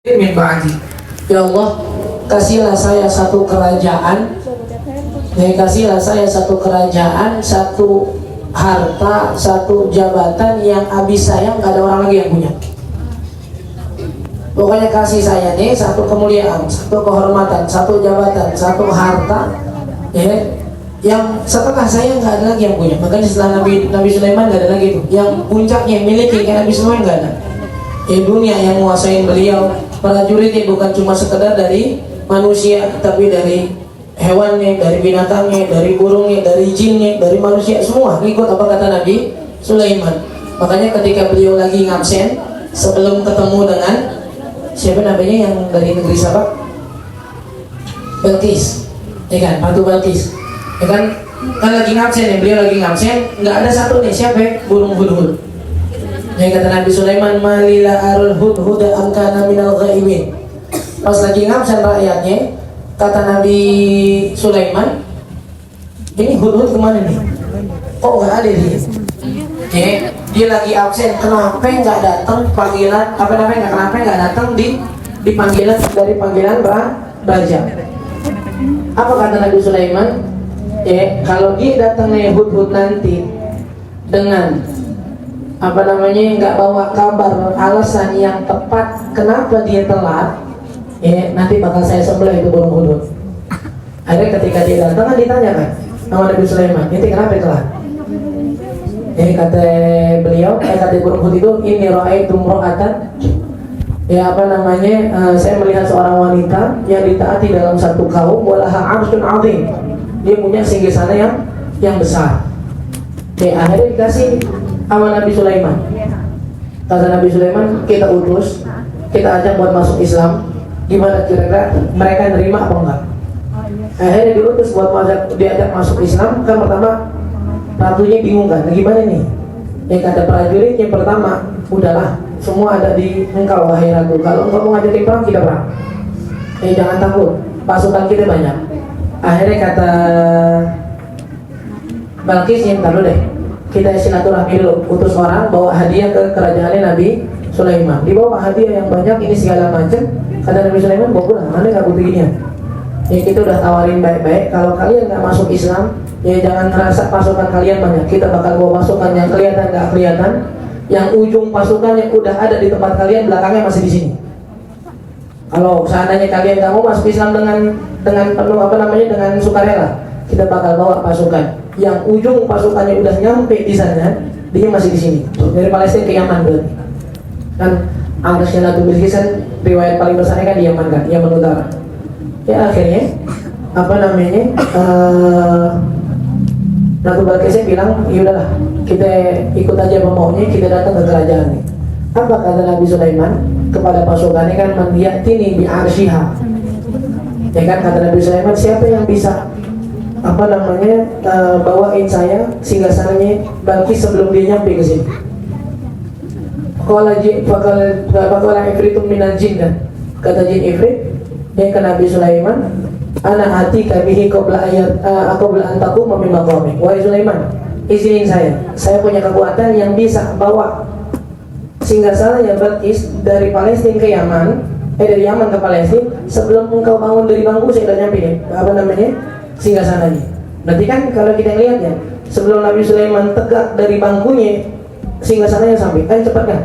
min ba'di. Ya Allah, kasihlah saya satu kerajaan, kasihlah saya satu kerajaan, satu harta, satu jabatan yang habis saya nggak ada orang lagi yang punya. Pokoknya kasih saya nih satu kemuliaan, satu kehormatan, satu jabatan, satu harta, ya, yang setelah saya nggak ada lagi yang punya. Makanya setelah Nabi Sulaiman nggak ada lagi itu. Yang puncaknya yang miliki kayak Nabi Sulaiman nggak ada. Dunia yang menguasai beliau, prajuritnya bukan cuma sekedar dari manusia, tapi dari hewannya, dari binatangnya, dari burungnya, dari jinnya, dari manusia, semua ikut apa kata Nabi Sulaiman. Makanya ketika beliau lagi ngabsen sebelum ketemu dengan siapa namanya yang dari negeri Sabak, Belkis, ya kan, Ratu Belkis, ya kan lagi ngabsen ya, beliau lagi ngabsen, nggak ada satu nih siapa, burung hudhud. Ya kata Nabi Sulaiman, malila arul hudhuda amkana minal ghaibin. Pas lagi ngabsen rakyatnya, kata Nabi Sulaiman, ini hudhud kemana nih? Kok nggak ada dia? Ya, dia lagi absen, kenapa nggak datang panggilan? Apa namanya? Kenapa nggak datang di panggilan dari panggilan raja? Apa kata Nabi Sulaiman? Ya, kalau dia datangnya hudhud nanti dengan apa namanya nggak bawa kabar alasan yang tepat kenapa dia telat, ya nanti bakal saya sembelih itu burung hudhud. Akhirnya ketika dia datang kan ditanya kan sama Nabi Sulaiman, ini kenapa telat? Kata beliau, kata burung hudhud itu, ini ra'aitu imra'atan, ya apa namanya, saya melihat seorang wanita yang ditaati dalam satu kaum, walaha 'arsyun 'azim, dia punya singgasana yang besar. Akhirnya dikasih sama Nabi Sulaiman. Kata Nabi Sulaiman, kita utus, kita ajak buat masuk Islam. Gimana kira-kira mereka nerima apa enggak? Akhirnya diutus buat diajak masuk Islam. Kan pertama ratunya bingung kan, gimana nih? Yang kata prajurit yang pertama, udahlah, semua ada di engkau wahai ratu. Kalau engkau mau ngajakin perang, kita perang. Jangan takut, pasukan kita banyak. Akhirnya kata Balkis, yang taruh deh, kita silaturahmi dulu, utus orang bawa hadiah ke kerajaan Nabi Sulaiman. Dibawa hadiah yang banyak, ini segala macam. Kata Nabi Sulaiman, bawa pulang, mana nggak butuh ginian. Ya kita udah tawarin baik-baik, kalau kalian nggak masuk Islam, ya jangan merasa pasukan kalian banyak. Kita bakal bawa pasukan yang kelihatan nggak kelihatan, yang ujung pasukan yang udah ada di tempat kalian, belakangnya masih di sini. Kalau seandainya kalian nggak mau masuk Islam dengan penuh apa namanya, dengan sukarela, kita bakal bawa pasukan yang ujung pasukannya udah nyampe di sana, dia masih di sini. Dari Palestina ke Yaman berarti. Kan Arsy Ratu Bilqis kan riwayat paling besarnya kan di Yaman kan, Yaman Utara. Ya akhirnya apa namanya, Ratu Bilqis bilang, yaudahlah kita ikut aja pemaunya, kita datang ke kerajaan ini. Apa kata Nabi Sulaiman kepada pasukannya kan, man ya'tini bi arsyiha. Ya kan kata Nabi Sulaiman, siapa yang bisa apa namanya bawain saya singgasananya Balqis sebelum dia nyampe ke sini. Bakal ifritum minal jin kan, kata jin ifrit yang ke Nabi Sulaiman, ana hati kabihi qabla ayat qabla an taquma min maqami. Wahai Sulaiman, izinin saya punya kekuatan yang bisa bawa singgasananya Balqis dari Palestina ke Yaman, dari Yaman ke Palestina sebelum engkau bangun dari bangku, saya udah nyampe deh, apa namanya, singgasananya. Berarti kan kalau kita lihat ya, sebelum Nabi Sulaiman tegak dari bangkunya, singgasananya sampai, kan cepat kan?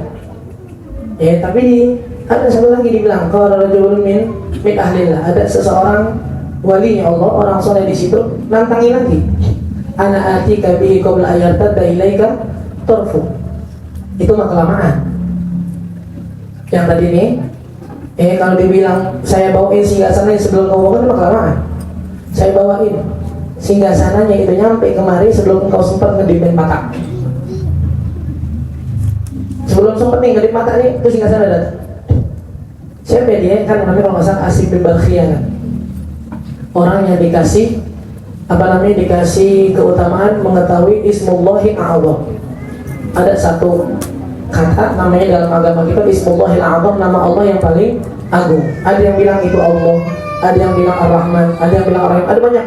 Ya, tapi ada satu lagi dibilang, qala rajulun min ahlillah, ada seseorang walinya Allah, orang soleh di situ, nantangin lagi. Ana atika bihi qabla ayartadda ilaika tarfu. Itu mah kelamaan. Yang tadi nih, kalau dibilang saya bawain singgasananya sebelum kau bangun, itu mah kelamaan. Saya bawain singgasananya itu nyampe kemari sebelum engkau sempat ngedipin mata. Sebelum sempat nih ngedip mata nih, itu singgasana datang. Siapa dia? Kan namanya kalau nggak salah Asy bin Barkhiyah kan. Orang yang dikasih apa namanya, dikasih keutamaan mengetahui Ismullahi A'zam. Ada satu kata namanya dalam agama kita, Ismullahil A'zam, nama Allah yang paling agung. Ada yang bilang itu Allah, ada yang bilang Ar-Rahman, ada yang bilang Ar-Rahim, ada banyak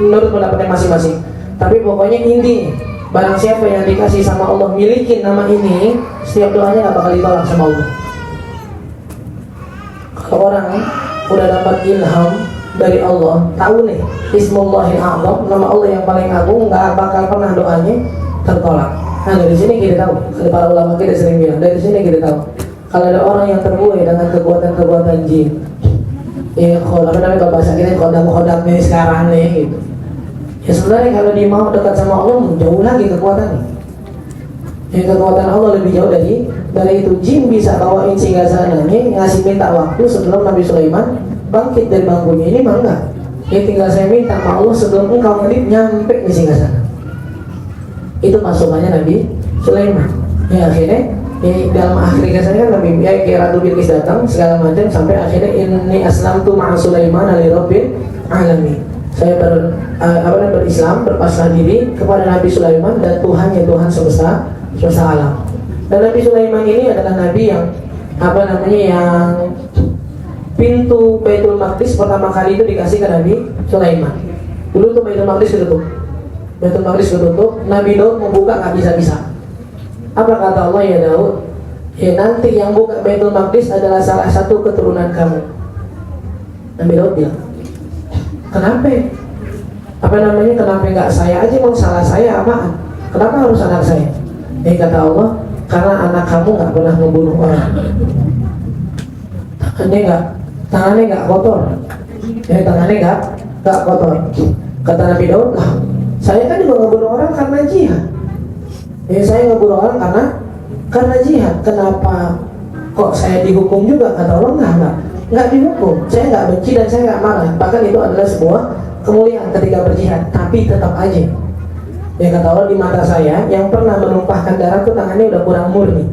menurut pendapatnya masing-masing. Tapi pokoknya intinya, barang siapa yang dikasih sama Allah milikin nama ini, setiap doanya gak bakal ditolak sama Allah. Kalau orang udah dapat ilham dari Allah, tahu nih Ismullahil A'zam, nama Allah yang paling agung, nggak bakal pernah doanya tertolak. Nah dari sini kita tahu, para ulama kita sering bilang, dari sini kita tahu kalau ada orang yang terbuai dengan kekuatan-kekuatan jin, ya kalau namanya bahasa kita kodam-kodam nih sekarang nih gitu. Ya sebenarnya kalau dia mau dekat sama Allah, jauh lagi kekuatannya. Ya kekuatan Allah lebih jauh dari itu. Jin bisa bawain singgasananya, ngasih minta waktu sebelum Nabi Sulaiman bangkit dari bangkunya. Ini mah enggak. Ya tinggal saya minta sama Allah sebelum engkau menit nyampe di singgasana. Itu masukannya Nabi Sulaiman. Ya akhirnya dalam akhir kisahnya kan Nabi kayak Ratu Bilqis datang segala macam sampai akhirnya ini aslamtu ma'a Sulaiman li rabbil alamin. Saya berislam, berpasrah diri kepada Nabi Sulaiman dan Tuhan Tuhan semesta alam. Dan Nabi Sulaiman ini adalah nabi yang yang pintu Baitul Maqdis pertama kali itu dikasih ke Nabi Sulaiman. Dulu tuh Baitul Maqdis ditutup. Baitul Maqdis ditutup, Nabi Daud membuka nggak bisa-bisa. Apa kata Allah, ya Daud? Ya nanti yang buka Baitul Maqdis adalah salah satu keturunan kamu. Nabi Daud bilang, kenapa? Kenapa nggak saya aja? Mau salah saya apaan? Kenapa harus anak saya? Kata Allah, karena anak kamu nggak pernah membunuh orang. Tangannya nggak kotor. Tangannya nggak kotor. Kata Nabi Daud, lah, saya kan juga ngebunuh orang karena jihad. Saya ngebunuh orang karena jihad. Kenapa kok saya dihukum juga? Kata Allah, nggak dihukum. Saya nggak benci dan saya nggak marah. Bahkan itu adalah sebuah kemuliaan ketika berjihad. Tapi tetap aja, kata Allah, di mata saya yang pernah menumpahkan darah tuh tangannya udah kurang murni.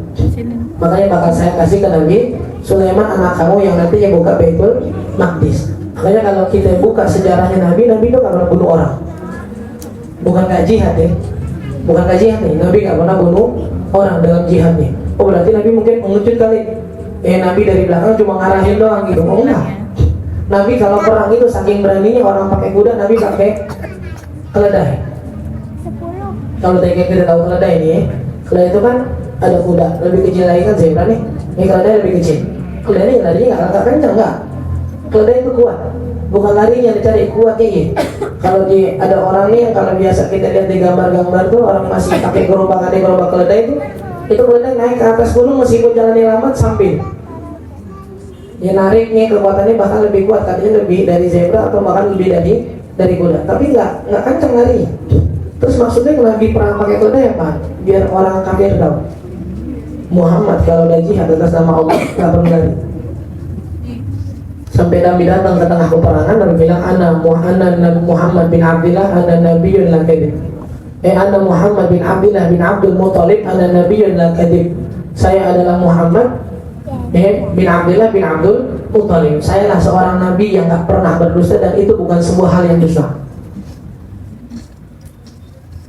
Makanya bakal saya kasih ke Nabi Sulaiman anak kamu yang nanti yang buka Baitul Maqdis. Makanya kalau kita buka sejarahnya Nabi itu nggak pernah bunuh orang. Bukan nggak jihad bukan nggak jihad nih. Nabi nggak pernah bunuh orang dalam jihadnya. Oh berarti Nabi mungkin mengecut kali. Nabi dari belakang cuma ngarahin doang gitu. Oh enggak. Nabi kalau perang itu saking beraninya orang pakai kuda, Nabi pakai keledai. Kalau kita tahu keledai ini, keledai itu kan ada kuda lebih kecil lagi kan zebra nih. Ini keledai lebih kecil. Keledai larinya nggak kencang nggak. Keledai itu kuat. Bukan larinya dicari kuatnya ya. Kalau ada orang nih yang kalau biasa kita lihat di gambar-gambar tuh orang masih pakai gerobak keledai itu keledai naik ke atas gunung meskipun jalannya lambat sambil. Ya nariknya kekuatannya bahkan lebih kuat, katanya lebih dari zebra atau bahkan lebih dari kuda. Tapi nggak kencang larinya. Terus maksudnya Nabi perang pakai keledai apa? Biar orang kafir tahu Muhammad kalau udah jihad atas nama Allah nggak perlu lari. Sampai Nabi datang ke tengah peperangan, Nabi bilang, Ana Muhammad bin Abdillah, ana nabiyyun la kadhib. Ana Muhammad bin Abdillah bin Abdul Muthalib, ana nabiyyun la kadhib. Saya adalah Muhammad bin Abdillah bin Abdul Muthalib. Saya lah seorang nabi yang nggak pernah berdusta dan itu bukan sebuah hal yang dosa.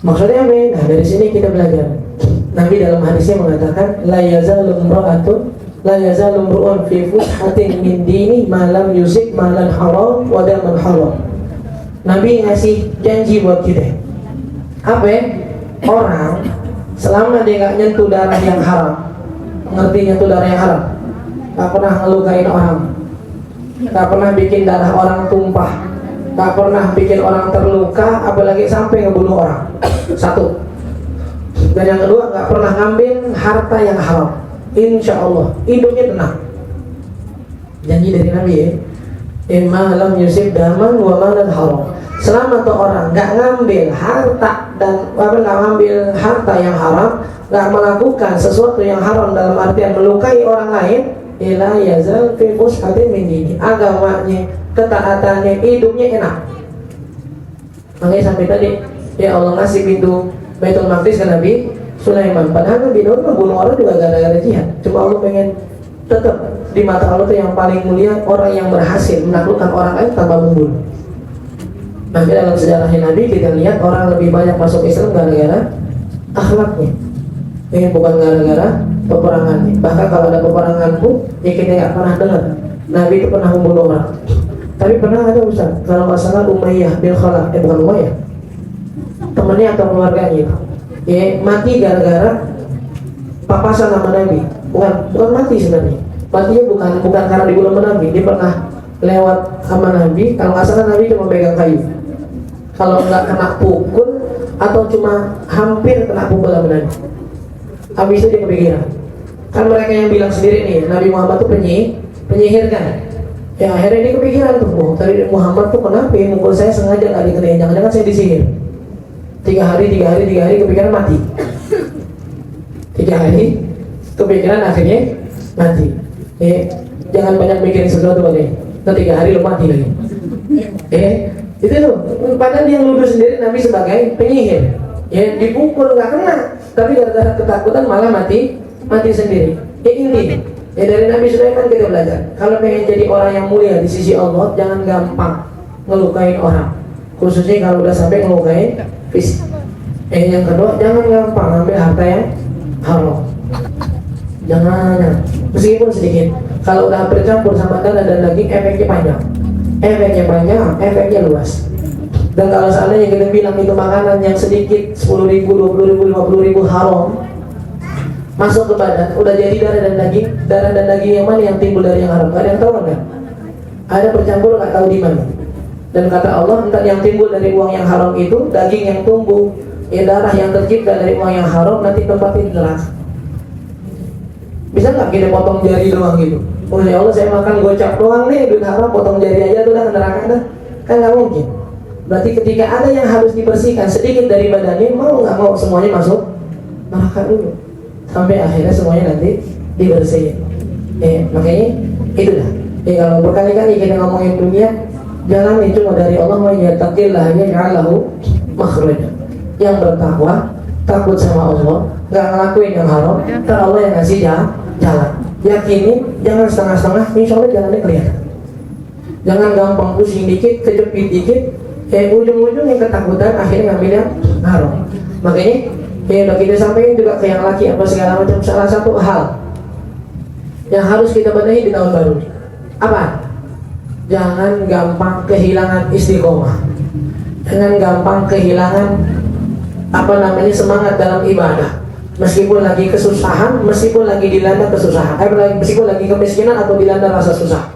Maksudnya apa? Nah dari sini kita belajar. Nabi dalam hadisnya mengatakan, la yazalu imru'un fi fushatin min dini ma lam yusib malan haram wa daman haram. Nabi ngasih janji buat kita. Apa? Orang selama dia nggak nyentuh darah yang haram, ngerti nyentuh darah yang haram, nggak pernah ngelukain orang, nggak pernah bikin darah orang tumpah, nggak pernah bikin orang terluka, apalagi sampai ngebunuh orang. Satu. Dan yang kedua, nggak pernah ngambil harta yang haram. Insya Allah hidupnya tenang. Janji dari Nabi ya. Imma lam yusib daman wa malan haram. Selama tuh orang nggak ngambil harta dan nggak ngambil harta yang haram, nggak melakukan sesuatu yang haram dalam artian melukai orang lain, ila yazal fi fushatin min dini. Agamanya, ketaatannya, hidupnya enak. Makanya sampai tadi ya Allah ngasih pintu Baitul Maqdis ke Nabi Sulaiman. Padahal Nabi Daud membunuh orang juga gara-gara jihad. Cuma Allah pengen tetap di mata Allah itu yang paling mulia orang yang berhasil menaklukkan orang lain tanpa membunuh. Nah dalam sejarahnya Nabi kita lihat orang lebih banyak masuk Islam gara-gara akhlaknya. Ini bukan gara-gara peperangannya. Bahkan kalau ada peperangan pun ya kita nggak pernah dengar Nabi itu pernah membunuh orang. Tapi pernah ada Ustaz, kalau masalah Umayyah bin Khalaf, bukan Umayyah, temannya atau keluarganya ya mati gara-gara papasan sama Nabi. Bukan mati sebenarnya. Matinya bukan dibutuhkan bukan karena dibunuh sama Nabi. Dia pernah lewat sama Nabi, kalau nggak salah Nabi cuma pegang kayu. Kalau nggak kena pukul atau cuma hampir kena pukul sama Nabi. Habis itu dia kepikiran. Kan mereka yang bilang sendiri nih, Nabi Muhammad tuh penyihir kan. Ya akhirnya dia kepikiran tuh, oh, tadi Muhammad tuh kenapa ya mukul saya sengaja nggak dikenain, jangan-jangan saya disihir. 3 hari kepikiran mati. 3 hari kepikiran akhirnya mati. Jangan banyak mikirin sesuatu lagi. Nanti 3 hari lo mati lagi. Itu tuh. Padahal dia nuduh sendiri Nabi sebagai penyihir. Ya dipukul nggak kena, tapi gara-gara ketakutan malah mati sendiri. Inti. Ya dari Nabi Sulaiman kita belajar. Kalau pengen jadi orang yang mulia di sisi Allah, jangan gampang ngelukain orang. Khususnya kalau udah sampai ngelukain fisik. Yang kedua, jangan gampang ambil harta yang haram. Jangan, meskipun sedikit. Kalau udah bercampur sama darah dan daging, efeknya panjang, efeknya luas. Dan kalau seandainya kita bilang itu makanan yang sedikit 10.000, 20.000, 50.000 haram masuk ke badan, udah jadi darah dan daging yang mana yang timbul dari yang haram? Ada yang tahu nggak? Ada bercampur nggak tahu di mana. Dan kata Allah, entah yang timbul dari uang yang haram itu, daging yang tumbuh, ya darah yang tercipta dari uang yang haram, nanti tempatnya di neraka. Bisa nggak kita potong jari doang gitu? Oh ya Allah, saya makan gocap doang nih, duit haram, potong jari aja tuh udah ke neraka dah. Kan nggak mungkin. Berarti ketika ada yang harus dibersihkan sedikit dari badannya, mau nggak mau semuanya masuk neraka dulu. Sampai akhirnya semuanya nanti dibersihin. Makanya itu dah. Kalau berkali-kali kita ngomongin dunia, jangan cuma dari Allah, wa yattaqillah yaj'al lahu makhraja. Yang bertakwa, takut sama Allah, nggak ngelakuin yang haram, ntar Allah yang ngasih jalan. Yakinin, jangan setengah-setengah, insya Allah jalannya kelihatan. Jangan gampang pusing dikit, kejepit dikit, ujung-ujungnya ketakutan, akhirnya ngambil yang haram. Makanya udah kita sampaikan juga ke yang laki apa segala macam. Salah satu hal yang harus kita benahi di tahun baru apa? Jangan gampang kehilangan istiqomah. Jangan gampang kehilangan semangat dalam ibadah. Meskipun lagi kesusahan, meskipun lagi dilanda kesusahan, meskipun lagi kemiskinan atau dilanda rasa susah.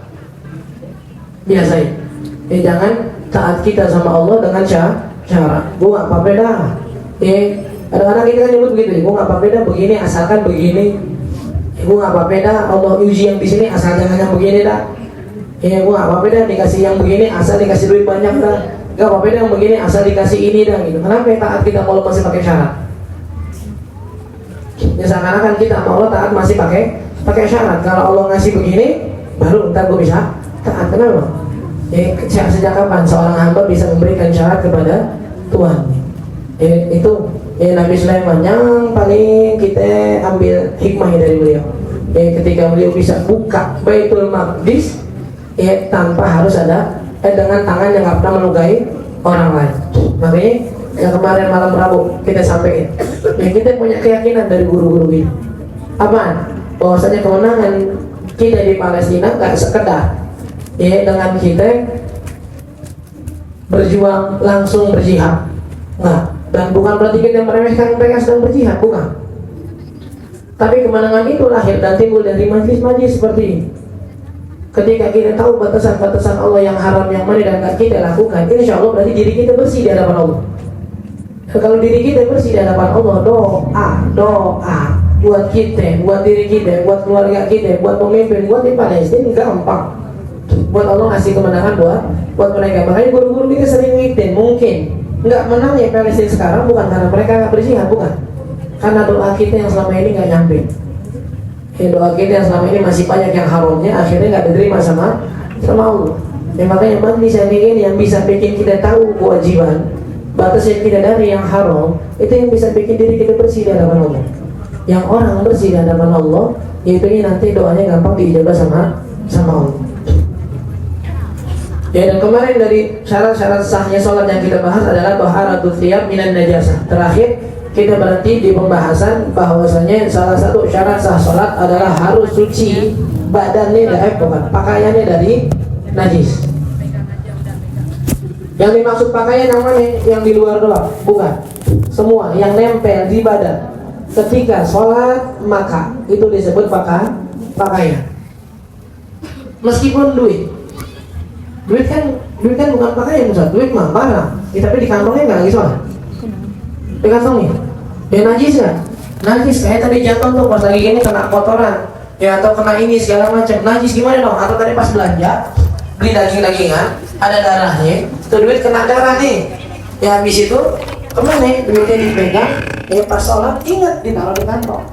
Biasain. Jangan taat kita sama Allah dengan cara gue nggak apa-apa dah. Kadang-kadang kita kan nyebut begitu, gue nggak apa-apa dah begini asalkan begini. Gue nggak apa-apa dah Allah uji yang di sini asal jangan yang begini dah. Gue nggak apa-apa dah dikasih yang begini asal dikasih duit banyak dah. Gak apa-apa dah yang begini asal dikasih ini dah gitu. Kenapa taat kita kalau masih pakai syarat? Ya seakan-akan kita sama Allah taat masih pakai syarat. Kalau Allah ngasih begini, baru ntar gue bisa taat. Kenapa? Sejak kapan seorang hamba bisa memberikan syarat kepada Tuhan? Itu Nabi Sulaiman yang paling kita ambil hikmah dari beliau. Ketika beliau bisa buka Baitul Maqdis tanpa harus ada dengan tangan yang nggak pernah melukai orang lain. Makanya yang kemarin malam Rabu kita sampaikan, kita punya keyakinan dari guru-guru kita. Apaan? Bahwasanya kemenangan kita di Palestina nggak sekedar dengan kita berjuang langsung berjihad, nah, dan bukan berarti kita meremehkan mereka sedang berjihad, bukan. Tapi kemenangan itu lahir dan timbul dari majlis-majlis seperti ini. Ketika kita tahu batasan-batasan Allah yang haram yang mana dan gak kita lakukan, insya Allah berarti diri kita bersih di hadapan Allah. Dan kalau diri kita bersih di hadapan Allah, doa buat kita, buat diri kita, buat keluarga kita, buat pemimpin, buat di Palestina gampang. Buat Allah ngasih kemenangan buat mereka. Makanya guru-guru kita sering ngitin, mungkin nggak menangnya Palestina sekarang bukan karena mereka nggak berjihad, bukan. Karena doa kita yang selama ini nggak nyampe. Doa kita yang selama ini masih banyak yang haramnya, akhirnya nggak diterima sama Allah. Makanya majlis yang ini yang bisa bikin kita tahu kewajiban, batas yang kita dari yang haram, itu yang bisa bikin diri kita bersih di hadapan Allah. Yang orang bersih di hadapan Allah, itu nanti doanya gampang diijabah sama Allah. Dan kemarin dari syarat-syarat sahnya sholat yang kita bahas adalah taharatul thiyab minan najasah. Terakhir kita berhenti di pembahasan bahwasanya salah satu syarat sah sholat adalah harus suci badannya pakaiannya dari najis. Yang dimaksud pakaian yang mana? Yang di luar doang, bukan. Semua yang nempel di badan ketika sholat maka itu disebut pakaian. meskipun duit kan bukan pakaian Ustaz, duit mah barang. Tapi di kantongnya nggak lagi sholat. Di kantongnya, ya najis kan? Najis kayak tadi jatuh tuh pas lagi gini kena kotoran, ya atau kena ini segala macam. Najis gimana dong? Atau tadi pas belanja beli daging-dagingan ada darahnya, tuh duit kena darah nih. Ya habis itu kemana? Duitnya dipegang, ya pas sholat ingat ditaruh di kantong.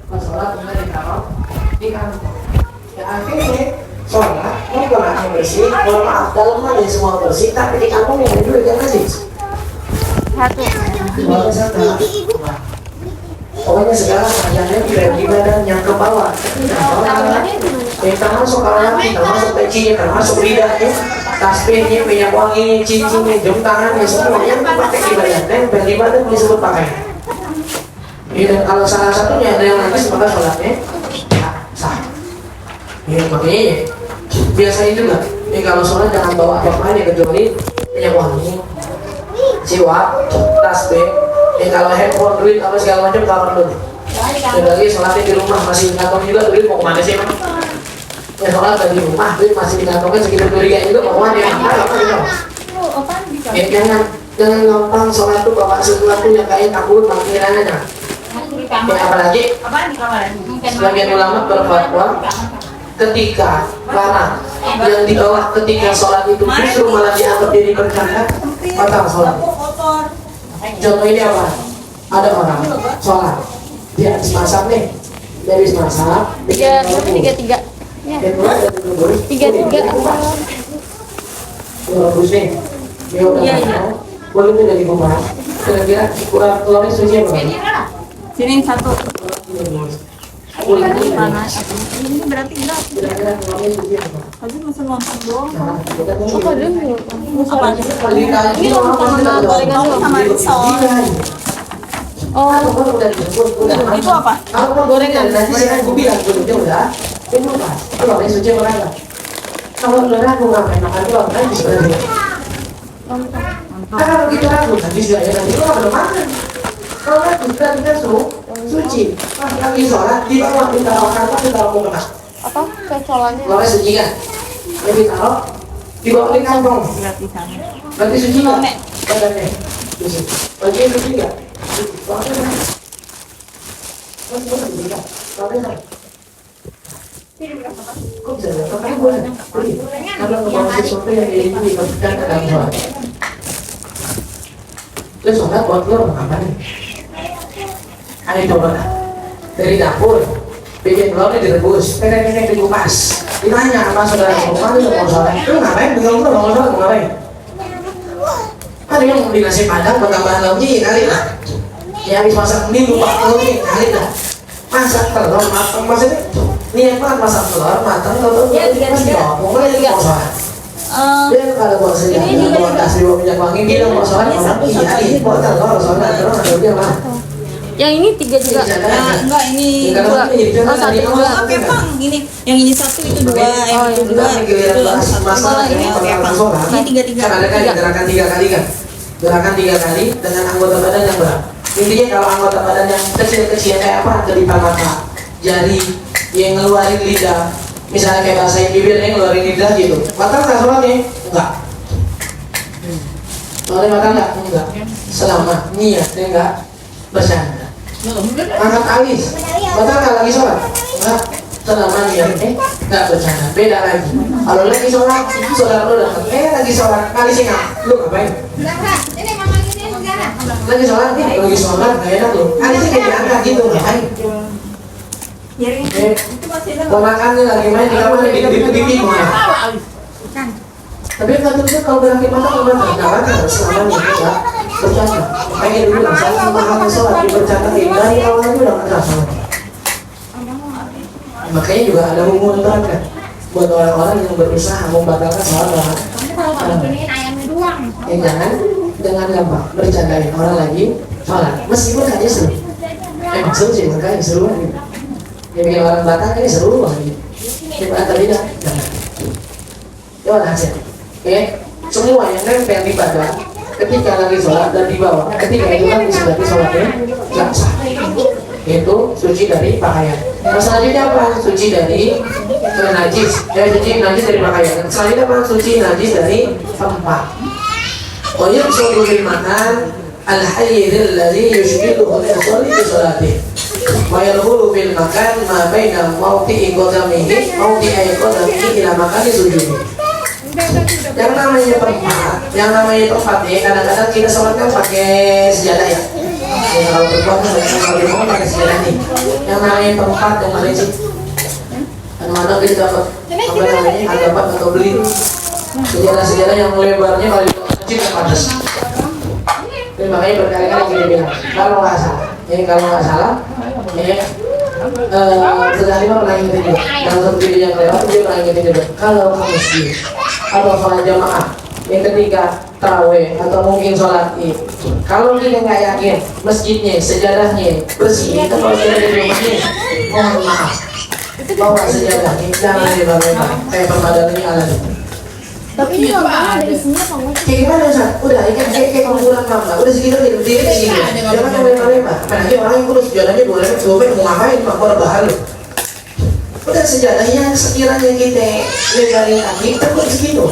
Pas sholat ingat ditaruh di kantong. Ya akhirnya sholat, mau kena bersih, mohon maaf dalam ada semua bersih, tapi di kantongnya ada duit yang najis. Pokoknya segala kerjanya di badan yang ke bawah. Termasuk alatnya, termasuk pecinya, termasuk lidahnya, tasbihnya, minyak wanginya, cincinnya, jam tangannya, semua yang dipakai di badan. Dan di badan disebut pakai. Dan kalau salah satunya ada yang najis maka sholatnya sah. Ya makanya biasanya juga. Kalau sholat jangan bawa apa-apa aja kecuali minyak wangi, siwak, tasbih. Kalau handphone, duit, apa segala macam taruh dulu. Dan lagi sholatnya di rumah masih di kantong juga, duit mau kemana sih? Ya sholat di rumah, duit masih di kantongnya segitu curiga juga mau kemana ya? Ya jangan gampang sholat tuh bawa sesuatu yang kayak takut mangkiran aja. Ya apalagi sebagian ulama berfatwa ketika larang yang dibawa ketika sholat itu justru malah dianggap jadi bercanda, batal sholat. Contoh ini apa? Ada orang sholat, dia habis masak nih, dia habis masak, tiga. Bagus nih, dia udah boleh tuh dari rumah. Kira-kira kurang telurnya suci apa? Sini satu. Ini berarti enggak. Kira-kira telurnya suci apa? Tadi mesen lontong doang. Apa dulu? Apa? Ini lontong sama gorengan sama risol. Oh, Itu apa? Gorengan. Nanti saya bilang dulu udah. Ini apa? Telurnya suci apa enggak? Kalau udah ragu ngapain makan telur nanti sebenarnya. Kalau kita ragu nanti juga ya nanti kita belum makan. Kalau ragu kita suci. Pas lagi sholat di bawah kita makan kita mau kena. Apa kecolannya? Telurnya suci kan? Jadi taruh di bawah di kantong. Berarti suci nggak? Badannya suci. Bagian suci nggak? Suci. Telurnya kan? Telurnya suci nggak? Telurnya kan? Kok bisa ya? Kakaknya boleh? Kalau membawa sesuatu yang dimasukkan ke dalam sholat. Terus sholat buat telur apa nih? Ayo coba dari dapur, bikin telurnya direbus, pendek-pendek dikupas. Ditanya sama saudara rumah itu mau sholat, lu ngapain? Bingung lu mau sholat, mau ngapain? Ada yang mau dikasih padang buat tambahan lauknya, ya kali lah. Ya habis masak mie lupa telurnya, kali lah. Masak telur matang, maksudnya niat banget masak telur matang, telur masih ngomong, mau sholat. Dia kalau buat sendiri, buat kasih minyak wangi, dia mau sholat, iya, buat telur, sholat, telur, ada dia mah. Yang ini 3 juga. Enggak, ini 2. Oh, 1 juga. Oke, Bang. Ini yang ini 1 itu 2, yang itu 2. Itu 1. Masalah ini oke, Bang. Ini 3. Kan ada kan gerakan 3 kali kan? Gerakan 3 kali dengan anggota badan yang berat. Intinya kalau anggota badan yang kecil-kecil kayak apa? Jelitan mata, jari, yang ngeluarin lidah. Misalnya kayak basahin bibirnya ngeluarin lidah gitu. Mata nggak sholatnya? Enggak. Soalnya mata enggak. Selama niatnya enggak bercanda. Angkat alis, batal nggak lagi sholat? Enggak, selama niatnya nggak bercanda. Beda lagi. Kalau lagi sholat, saudara lu datang, lagi sholat, alisnya nggak, lu ngapain? Lagi sholat nggak enak lu, alisnya kayak diangkat gitu, ngapain? Ponakannya lagi main di kamar di timur. Tapi kan itu kalau berangkat mata nggak selama niatnya bercanda. Makanya dulu saya sama hal sholat dibercandain dari awal aja udah nggak sholat. Makanya juga ada hukuman berat kan buat orang-orang yang berusaha membatalkan sholat. Jangan dengan gampang bercandain orang lagi sholat, meskipun hanya seru. Emang seru sih, makanya seru lagi. Yang bikin orang batal ini seru lagi. Coba tidak, jangan. Coba hasil. Oke, semua yang nempel di badan ketika lagi sholat dan di bawah, ketika itu kan disebut sholatnya nggak sah. itu suci dari pakaian. Yang selanjutnya apa? Suci dari najis. Suci najis dari pakaian. Selanjutnya apa? Suci najis dari tempat. Oh ya, suci makan al-hayyid alladhi yushbihuhu al-musalli bi salatihi. Wa yadkhulu fil makan ma baina mawdi'i qadamihi ila makani sujudi. Yang namanya tempat nih, kadang-kadang kita sholat kan pakai sejadah ya. Kalau berbuat kalau di rumah pakai sejadah nih. Yang namanya tempat yang mana sih? Kadang-kadang kita dapat apa namanya agapan atau beli sejadah yang lebarnya kalau di kecil yang panas. Jadi makanya berkali-kali kita bilang kalau nggak salah, ya sudah lima pernah ingetin juga. Dalam satu video yang lewat dia pernah ingetin juga. Kalau ke masjid atau sholat jamaah yang ketika taraweh atau mungkin sholat id, kalau kita nggak yakin masjidnya, sejadahnya bersih, kita kalau sudah di rumahnya, mohon maaf, bawa sejadahnya jangan dilebar-lebar kayak permadani alami. Tapi ini ada isinya apa enggak? Kayak gimana Ustaz? Udah, kayak pengumpulan gambar. Udah segitu nih, berdiri di sini. Jangan yang lebar-lebar. Apalagi orang yang kurus sejadahnya 2 meter, 2 meter mau ngapain? Mak bahar lu. Udah sejadahnya sekiranya kita lebarin kaki, kita buat segitu.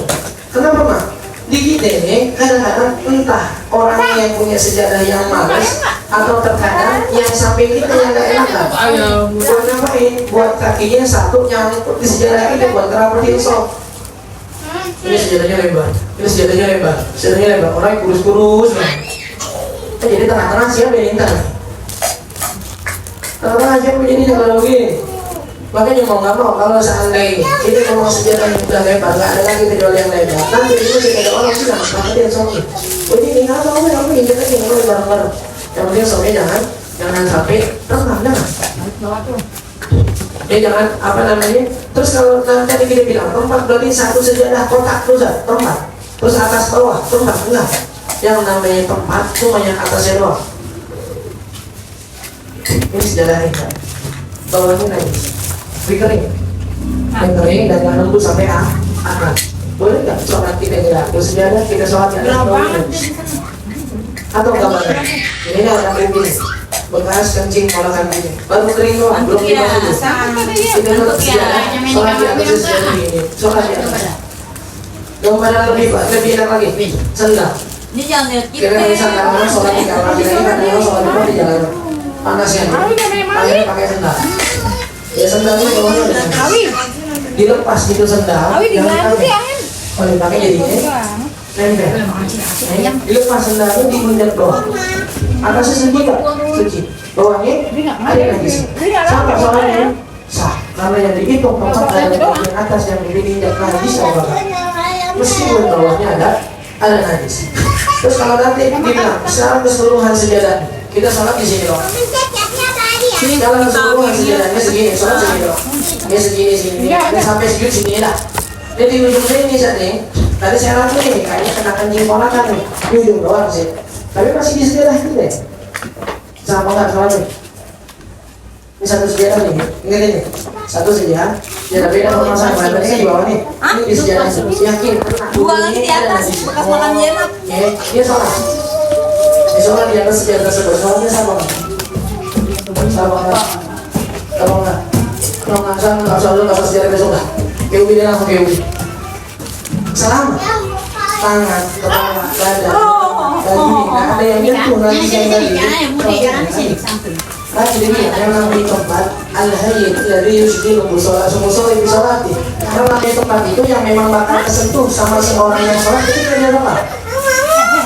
Kenapa mak? Di kita ini kadang-kadang entah orang yang punya sejadah yang malas atau terkadang yang samping kita yang gak enakan. Buat ngapain? Buat kakinya satu nyangkut di sejadah kita buat ngerapetin sok. Ini sejadahnya lebar, orang yang kurus-kurus nah. Jadi tengah-tengah siapa yang intan? Tengah-tengah siapa jadi kalau begini? Makanya mau nggak mau kalau seandainya kita ngomong sejadah yang udah lebar, nggak ada lagi video yang lebar. Nanti itu sih ada orang bilang, maka dia soalnya. Jadi ini apa injek aja kalau bareng-bareng. Yang penting soalnya jangan sampai tengah. Ya jangan apa namanya. Terus kalau nanti kita bilang tempat berarti satu sejadah kotak terus tempat. Terus atas bawah tempat enggak. Yang namanya tempat cuma yang atasnya doang. Ini sejadah ini. Bawahnya najis. Kering. Yang kering dan nggak nembus sampai akar. Boleh nggak sholat kita gerak? Terus sejadah kita sholat di atas bawahnya. Atau gambarnya. Ini ada begini. Bekas kencing olahan ini baru kering doang belum dibasuh. Kita sholat sejadah, sholat di atas sejadah ini, sholat di atas. Gambaran lebih enak lagi, sendal. Ini jangan lihat kita. Kira misalkan orang sholat di kamar, kita ini kan orang sholat di jalan panasnya, akhirnya pakai sendal. Ya sendalnya bawahnya udah dilepas gitu sendal. Jangan pakai. Kalau dipakai jadinya nempel. Dilepas sendalnya diinjak doang. Atasnya suci nggak? Suci. Bawahnya ada najis. Sama soalnya sah. Karena yang dihitung tempat dari bagian atas yang diinjak najis apa? Meskipun bawahnya ada najis. Terus kalau nanti dibilang secara keseluruhan sejadah kita sholat di sini doang. Kalau keseluruhan sejadahnya segini, sholat segini doang. Ya segini. Ya sampai sini lah. Jadi di ujung sini saja. Tadi saya lihat nih, kayaknya kena kencing ponakan nih. Di ujung doang sih. Tapi masih di sejadah ini deh. Sama nggak soalnya? Ini satu sejadah nih, ingat ini. Satu sejadah. Ya tapi ada permasalahan bahannya kan di bawah nih. Ini di sejadah yakin. Dua lagi di atas, bekas makan jenak. Ya, dia sholat. Dia sholat di atas sejadah tersebut. Sholatnya sama nggak? Sama nggak? Kalau nggak? Kalau nggak sholat nggak pas sejadah besok nggak? Keubi dia langsung keubi. Selama tangan, kepala, dada, kaki, nggak ada yang nyentuh nanti yang tadi. Jadi yang namanya tempat al-hayyid dari yusbilu musola sumusola di solati. Karena namanya tempat itu yang memang bakal kesentuh sama seorang yang sholat itu dia apa?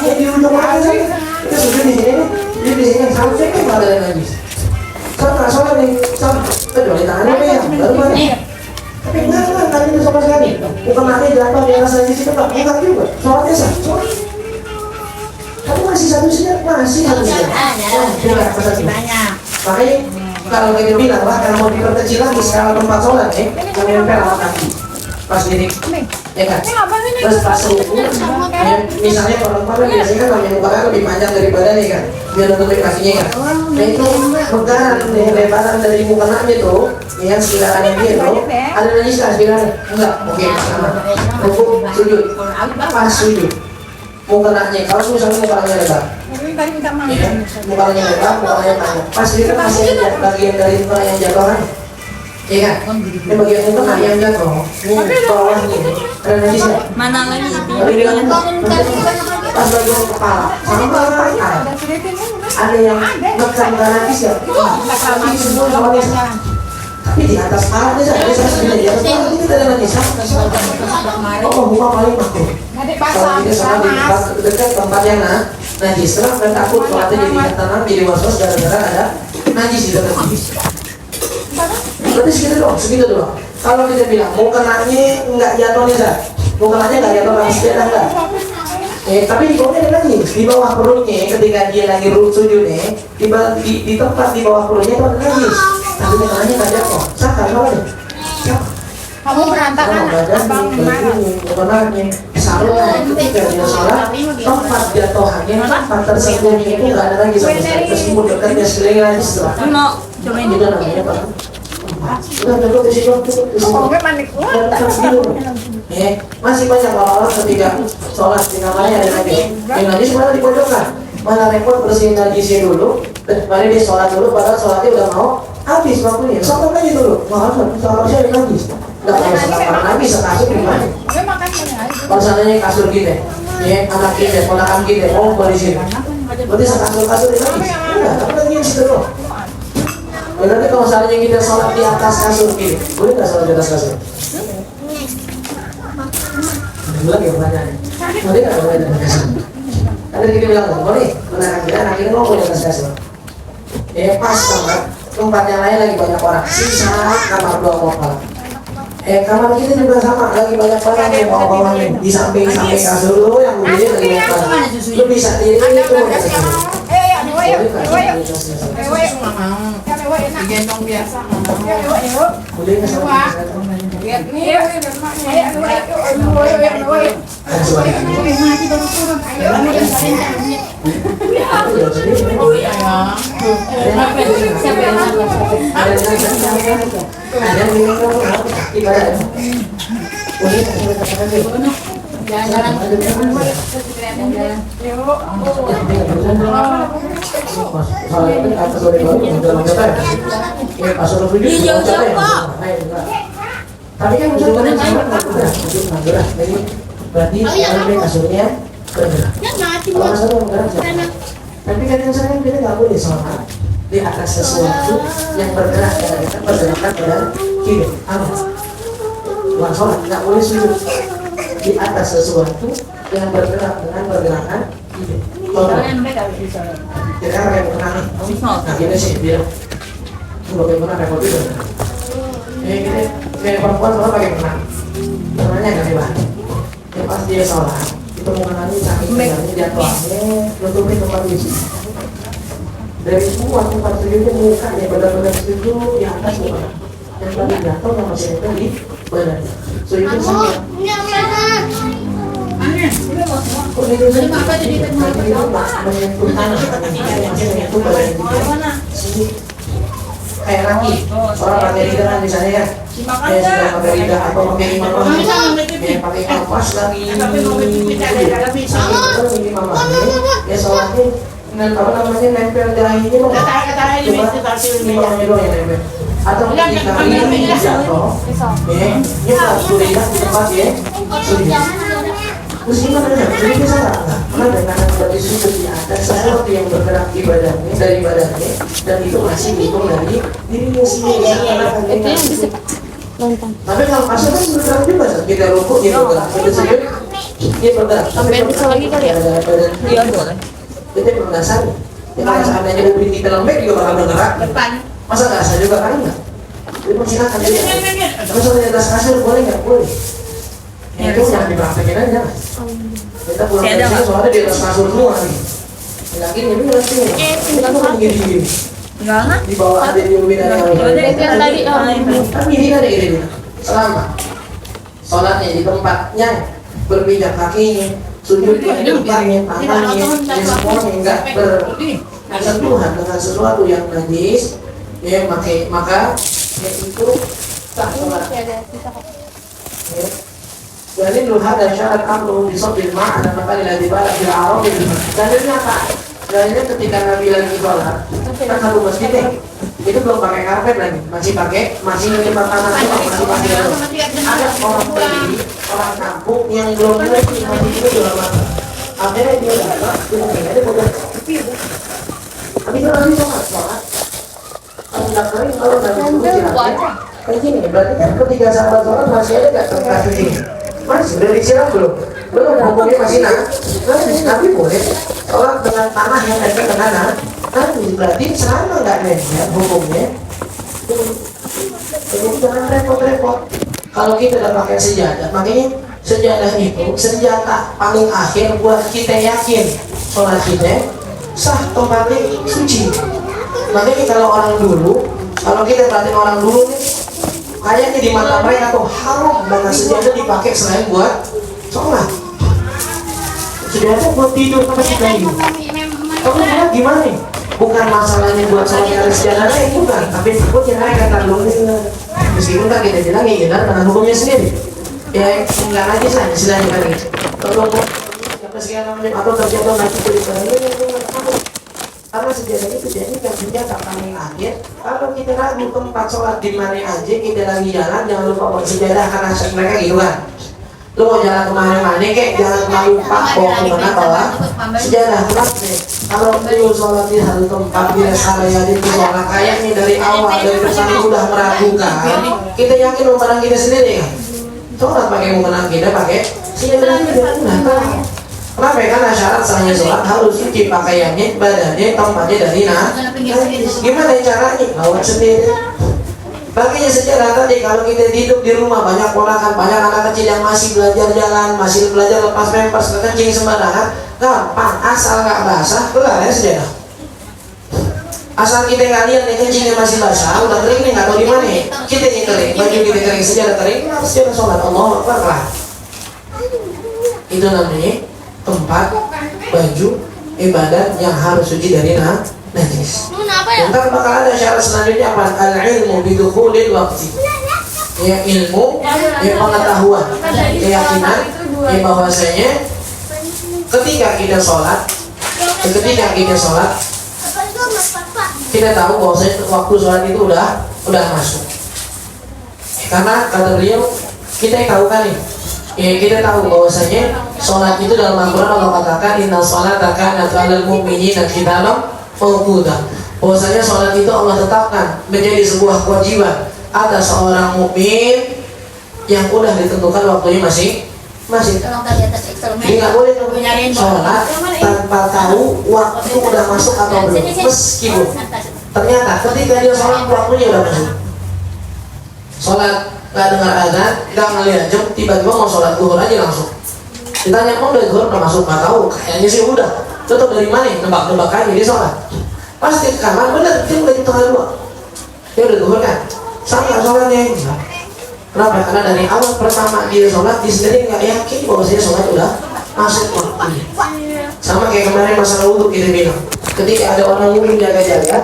Ya di ujung aja itu sudah di sini, di sini sampai kan nggak ada yang najis. Sholat nih, kecuali tangannya apa ya? Baru balik. Tapi enggak tadi itu sama sekali. Bukan nanti jatuh di atas najis itu enggak juga. Sholatnya sah. Tapi masih satu sejadah. Banyak. Makanya kalau kita bilang lah kalau mau diperkecil lagi skala tempat sholat yang nempel sama kaki pas diri, ya kan? Terus pas ruku, misalnya orang biasanya kan namanya muka lebih panjang daripada nih kan, biar nutupin kakinya kan. Nah itu begaran nih lebaran dari mukanya tuh, yang sekiraannya dia tuh ada najis nggak sekiranya? Enggak, oke sama. Ruku sujud, pas sujud. Mukanya, kalau misalnya mukanya lebar, ya, mukanya lebar, mukanya panjang, pasti kan masih ada bagian dari muka yang jatuh kan? Iya kan? Ini bagian muka yang jatuh, ini bawah ini, ada najisnya. Mana lagi? Tapi dia pas bagian kepala, sama ada yang bukan najis ya, tapi semua sama najis. Tapi di atas kepala dia segini, di atas kepala itu tidak ada najis. Oh, muka paling makhluk. Kalau kita sama di dekat tempat yang najis, terang dan takut sholatnya jadi tenang, jadi was-was gara-gara ada najis di dekat najis. Berarti segitu doang. Kalau kita bilang mau kenanya nggak jatuh nih, mau kenanya nggak jatuh langsung dia enggak. Tapi di bawahnya ada najis, di bawah perutnya ketika dia lagi sujud di tempat di bawah perutnya itu ada najis. Tapi kenanya nggak jatuh. Sakar apa deh? Kamu berantakan abang Sebenarnya salah ketika dia sholat tempat jatuhannya tempat tersembunyi itu nggak ada lagi sama sekali meskipun dekatnya sekeliling lagi setelah Mau cobain itu namanya apa? Udah dulu di sini masih banyak orang-orang ketika sholat di namanya ada najis yang najis malah dipojokkan malah repot bersihin najisnya dulu mari dia sholat dulu padahal sholatnya udah mau habis waktunya sholat aja dulu harusnya ada najis nggak mau sekamar lagi sekasur gimana? Kalau seandainya kasur kita, ya anak kita, ponakan kita, mau di sini, berarti sekasur ini lagi? Enggak, tapi lagi yang situ loh. Berarti kalau seandainya kita sholat di atas kasur kita, boleh nggak sholat di atas kasur? Bilang ya pertanyaannya, boleh nggak sholat di atas kasur? Tadi kita bilang boleh, ponakan kita, anak kita mau di atas kasur. Ya pas sama tempat yang lain lagi banyak orang, sisa kamar dua mau kamar kita juga sama, lagi banyak barang yang bawa-bawa nih di samping kasur lu yang begini lagi banyak barang. Lu bisa diri itu gendong biasa. boleh nggak sama? Tapi kan berarti sekarang kasurnya bergerak. Kalau kasurnya bergerak, tapi kan yang sekarang kita nggak boleh sholat di atas sesuatu yang bergerak karena kita pergerakan pada kiri. Apa? Bukan sholat, nggak boleh sujud di atas sesuatu yang bergerak dengan pergerakan kiri. Contoh, kita pakai mukena nih. Nah kita sih biar bagaimana repot itu. Ini kayak perempuan sholat pakai mukena. Mukenanya nggak hebat. Pas dia sholat, itu mukenanya saking tegangnya jatuhnya nutupin tempat wisi. Dari semua tempat sujudnya mukanya benar-benar sujud di atas muka. Yang tadi jatuh yang masih ada di badan. So itu sama. Apa jadi menyentuh tanah, menyentuh badan kita. Kayak laki, orang pakai lidah kan misalnya kan, ya sudah pakai lidah atau pakai imamah, ya pakai kapas lagi, ya sholatnya dengan apa namanya nempel dahinya dong, coba imamahnya doang yang nempel, atau ketika ini jatuh, ya nyemplung surinya di tempat ya, surinya. Terus gimana ya? Jadi bisa nggak? Karena dengan berarti sujud di atas sesuatu yang bergerak di badannya dari badannya dan itu masih dihitung dari dirinya sendiri. Itu yang bisa lontong. Tapi kalau kasur kan bergerak juga, kita rukuk dia bergerak, kita sujud dia bergerak. Sampai bisa lagi kali ya? Iya boleh. Itu yang dasar. Ya kalau seandainya mobil kita lembek juga bakal bergerak. Masa nggak sah juga kan nggak? Jadi persilakan dia. Tapi kalau di atas kasur boleh nggak? Boleh. Ya itu jangan dipraktekin aja. Kita pulang dari sini soalnya di atas kasur semua nih. Yakin ini berarti kita tuh kan gini-gini. Enggak lah. Di bawah ada di ubin ada yang tadi tapi ini ada gini. Selama sholatnya di tempatnya berpijak kakinya, sujudnya di tempatnya, tangannya, ya semuanya enggak bersentuhan dengan sesuatu yang najis, ya maka ya itu tak sholat. Dalil hada syarat amru bisabil ma'ana maka dilatibala fil arabi. Dalilnya apa? Dalilnya ketika Nabi lagi sholat, kan satu masjid itu belum pakai karpet lagi, masih lima tanah doang, masih pakai dalam. Ada orang berdiri, orang kampung yang belum ngerti masih itu dalam mata. Akhirnya dia datang, dia udah habis itu Nabi sholat. Kalau nggak kering, kalau Nabi sholat kayak gini, berarti kan ketika sahabat sholat masih ada nggak kasih ini? Masih udah disiram belum ngomongnya masih Nabi boleh sholat dengan tanah yang ada ke kanan. Berarti sama nggak nih ya hukumnya? Jadi jangan repot-repot. Kalau kita udah pakai sejadah, makanya sejadah itu senjata paling akhir buat kita yakin sholat kita sah, tempatnya suci. Makanya kalau orang dulu, kalau kita perhatiin orang dulu nih, kayaknya di mata mereka tuh haram banget sejadah dipakai selain buat sholat. Sejadah buat tidur apa sih kayu? Kamu lihat gimana nih? Bukan masalahnya buat sholat yang sejadah bukan, tapi takutnya mereka kata dulu. Meskipun kan kita bilang ya dengan hukumnya sendiri. Ya enggak aja lah istilahnya kan gitu. Kalau apa sekian namanya atau terjatuh nanti kulit karena sejadah itu jadi senjata paling akhir. Kalau kita ragu tempat sholat di mana aja, kita lagi jalan jangan lupa bawa sejadah karena mereka gitu kan. Lu mau jalan kemana-mana kek jangan lupa bawa kemana bawa sejadah. Kalau lu sholat di satu tempat di rest area itu sholat kayaknya dari awal dari pesan udah meragukan, kita yakin umpan kita sendiri kan. Sholat pakai umpan kita pakai sejadah tidak benar. Kenapa? Karena syarat sahnya sholat harus suci pakaiannya, badannya, tempatnya dari gimana caranya? Lawat sendiri. Baginya sejarah tadi kalau kita hidup di rumah banyak ponakan, banyak anak kecil yang masih belajar jalan, masih belajar lepas pampers, kencing sembarangan, gampang asal nggak basah, kelar ya sejarah. Asal kita nggak lihat nih kencingnya masih basah, udah kering nih nggak tahu di mana, kita yang kering, baju kita kering, sejarah kering, harus sejarah sholat. Allah Akbar kelar. Itu namanya tempat baju ibadat yang harus suci dari najis. Ntar bakal ada syarat selanjutnya apa? Al-ilmu bidukhulil waqti. Ya ilmu, ya pengetahuan, keyakinan, ya bahwasanya ketika kita sholat, kita tahu bahwasanya waktu sholat itu udah masuk. Karena kata beliau kita tahu kan nih. Ya kita tahu bahwasanya sholat itu dalam Al-Quran Allah katakan inna sholata kanat 'alal mu'minina kitaban mawquta. Bahwasanya sholat itu Allah tetapkan menjadi sebuah kewajiban atas seorang mukmin yang udah ditentukan waktunya masih. Jadi nggak boleh sholat tanpa tahu waktu udah masuk atau belum. Meskipun ternyata ketika dia sholat waktunya udah masuk. Sholat nggak dengar azan, nggak ngeliat jam, tiba-tiba mau sholat zuhur aja langsung. Ditanya mau udah zuhur udah masuk, nggak tahu, kayaknya sih udah. Tetap dari mana? Nebak-nebak aja dia sholat. Pasti ke kamar, bener, dia udah di tengah dua. Dia udah zuhur kan? Sama sholatnya. Kenapa? Karena dari awal pertama dia sholat, dia sendiri nggak yakin bahwa dia sholat udah masuk waktunya. Sama kayak kemarin masalah wudhu kita bilang. Ketika ada orang wudhu jaga-jaga,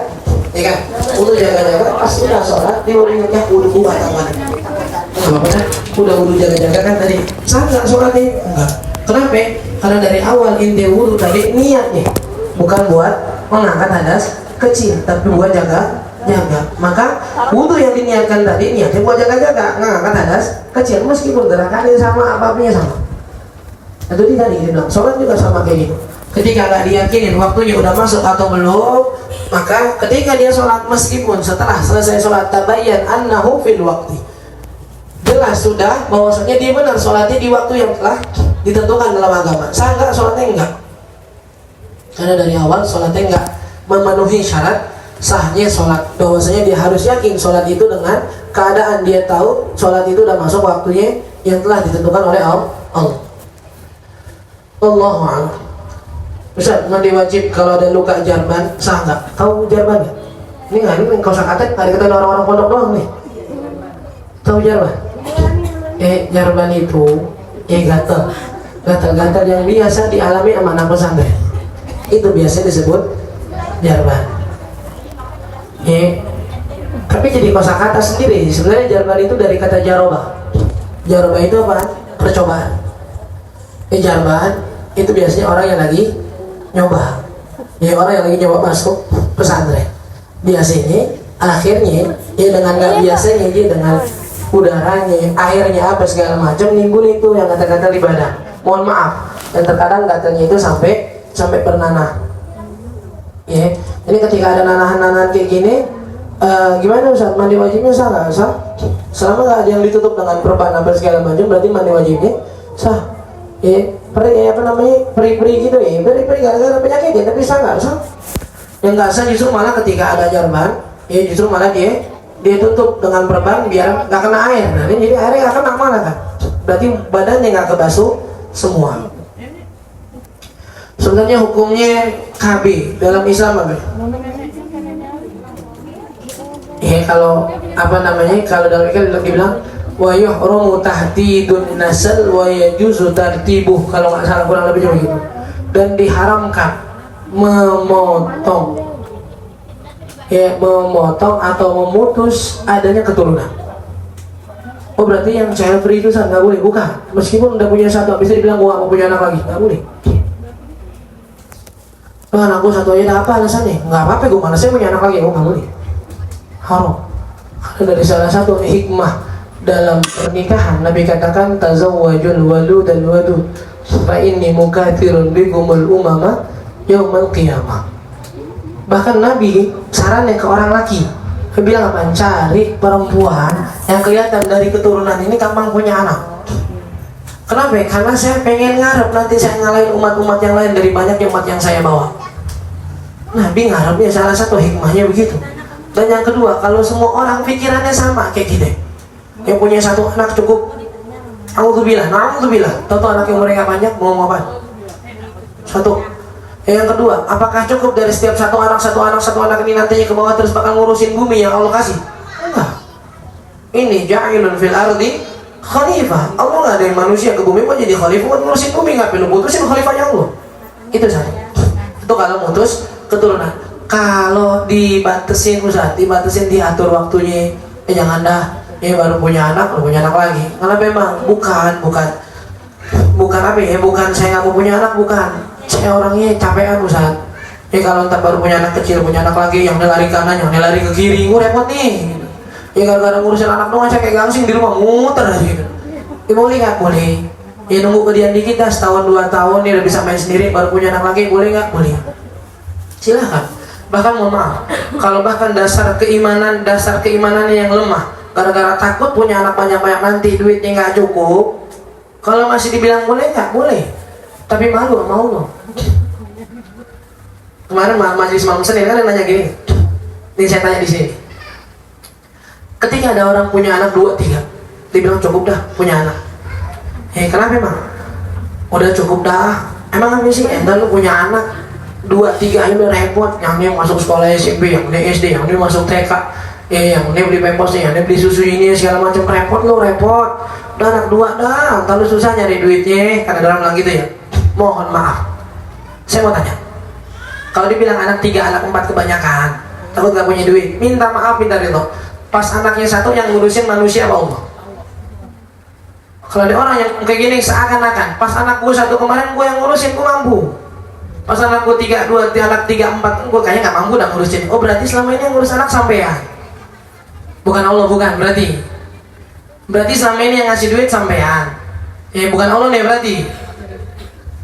ya kan? Wudhu jaga-jaga, pas udah sholat, dia udah ingatnya wudhu buat apa? Udah wudhu jaga-jaga kan tadi. Sah nggak sholatnya? Enggak. Kenapa? Karena dari awal inti wudhu tadi niatnya bukan buat mengangkat hadas kecil, tapi buat jaga. Maka wudhu yang diniatkan tadi niatnya buat jaga-jaga, ngangkat hadas kecil meskipun gerakannya sama, apa-apanya sama. Itu tadi dia bilang, sholat juga sama kayak gitu. Ketika nggak diyakinin waktunya udah masuk atau belum, maka ketika dia sholat meskipun setelah selesai sholat tabayyan annahu fil waqti, jelas sudah bahwasanya dia benar sholatnya di waktu yang telah ditentukan dalam agama. Sah enggak sholatnya? Enggak. Karena dari awal sholatnya enggak memenuhi syarat sahnya sholat. Bahwasanya dia harus yakin sholat itu dengan keadaan dia tahu sholat itu udah masuk waktunya yang telah ditentukan oleh Allah. Allahu a'lam. Ustaz, mandi wajib kalau ada luka jarban, sah enggak? Tahu jarban enggak? Ini enggak, ini kosa-kata ada kata orang-orang pondok doang nih. Tahu jarban? Jarban itu gatal-gatal yang biasa dialami sama anak pesantren. Itu biasa disebut jarban. Tapi jadi kosakata sendiri. Sebenarnya jarban itu dari kata jaroba. Jaroba itu apa? percobaan. Ijabah itu biasanya orang yang lagi nyoba. Ya orang yang lagi nyoba masuk pesantren. Biasanya akhirnya ya dengan nggak biasanya dia dengan udaranya, airnya apa segala macam nimbul itu yang kata-kata di badan. Mohon maaf. Dan terkadang katanya itu sampai bernanah. Ya, ini ketika ada nanahan-nanahan kayak gini, gimana Ustaz? Mandi wajibnya sah nggak? Sah. Selama nggak ada yang ditutup dengan perban apa segala macam, berarti mandi wajibnya sah. Ya, peri gitu ya, peri gara-gara penyakit ya, tapi sah nggak? Sah. Yang nggak sah justru malah ketika ada jarban, ya justru malah dia tutup dengan perban biar nggak kena air. Nah, jadi airnya nggak kena malah kan? Berarti badannya nggak kebasuh semua. Sebenarnya hukumnya KB dalam Islam apa? Ya kalau kalau dalam Islam dibilang wa yuhramu tahdidun nasl wa yajuzu tartibuh, kalau nggak salah kurang lebih begitu. Dan diharamkan memotong atau memutus adanya keturunan. Oh berarti yang child free itu nggak boleh? Bukan. Meskipun udah punya satu, bisa dibilang gua nggak mau punya anak lagi, nggak boleh. Anakku satu aja, apa alasannya? Nggak apa-apa, gue mana saya punya anak lagi, nggak boleh. Haram. Karena dari salah satu hikmah dalam pernikahan, Nabi katakan tazawwajul walud dan wadud fa inni mukatsirun bikumul umama yaumal qiyamah. Bahkan Nabi sarannya ke orang laki, dia bilang apa? Cari perempuan yang kelihatan dari keturunan ini gampang punya anak. Kenapa? Karena saya pengen ngarep nanti saya ngalahin umat-umat yang lain dari banyak umat yang saya bawa. Nabi ngarepnya salah satu hikmahnya begitu. Dan yang kedua, kalau semua orang pikirannya sama kayak kita, yang punya satu anak cukup, alhamdulillah, tahu anak yang mereka banyak mau apa? Satu. Yang kedua, apakah cukup dari setiap satu anak ini nantinya ke bawah terus bakal ngurusin bumi yang Allah kasih? Enggak. Ini ja'ilun fil ardi khalifah. Allah nggak ada yang manusia ke bumi mau jadi khalifah buat ngurusin bumi, nggak perlu putusin khalifahnya Allah. Itu saja. Itu kalau mutus keturunan. Kalau dibatasin diatur waktunya, jangan dah baru punya anak lagi. Karena memang bukan saya nggak mau punya anak, bukan. Saya orangnya capean Ustaz. Kalau ntar baru punya anak kecil, punya anak lagi, yang lari ke kanan, yang lari ke kiri, repot nih. Gara-gara ngurusin anak doang saya kayak gangsing di rumah muter aja gitu. Boleh nggak? Boleh. Nunggu kedian dikit dah, setahun 2 tahun nih udah bisa main sendiri, baru punya anak lagi, boleh nggak? Boleh. Silahkan. Bahkan mohon maaf, kalau bahkan dasar keimanannya yang lemah, gara-gara takut punya anak banyak-banyak nanti duitnya nggak cukup, kalau masih dibilang boleh nggak? Boleh. Tapi malu sama Allah. Kemarin majelis Imam Senin kan nanya gini, ini saya tanya di sini. Ketika ada orang punya anak 2, 3, dibilang cukup dah punya anak. Kenapa emang? Udah cukup dah. Emang apa sih? Entar lu punya anak 2, 3 aja udah repot. Yang ini masuk sekolah SMP, yang ini SD, yang ini masuk TK, yang ini beli pemposnya, yang ini beli susu ini segala macam, repot. Udah anak 2 dah. Entar lu susah nyari duitnya. Karena dalam bilang gitu ya. Mohon maaf. Saya mau tanya. Kalau dibilang anak 3, anak 4 kebanyakan, takut gak punya duit, minta maaf, minta ridho. Pas anaknya satu yang ngurusin manusia apa Allah? Kalau ada orang yang kayak gini seakan-akan pas anak gue satu kemarin gue yang ngurusin, gue mampu. Pas anak gue 3, 2, anak 3, 4 gue kayaknya gak mampu dah ngurusin. Oh berarti selama ini yang ngurus anak sampean, bukan Allah. Bukan berarti selama ini yang ngasih duit sampean, bukan Allah nih. Berarti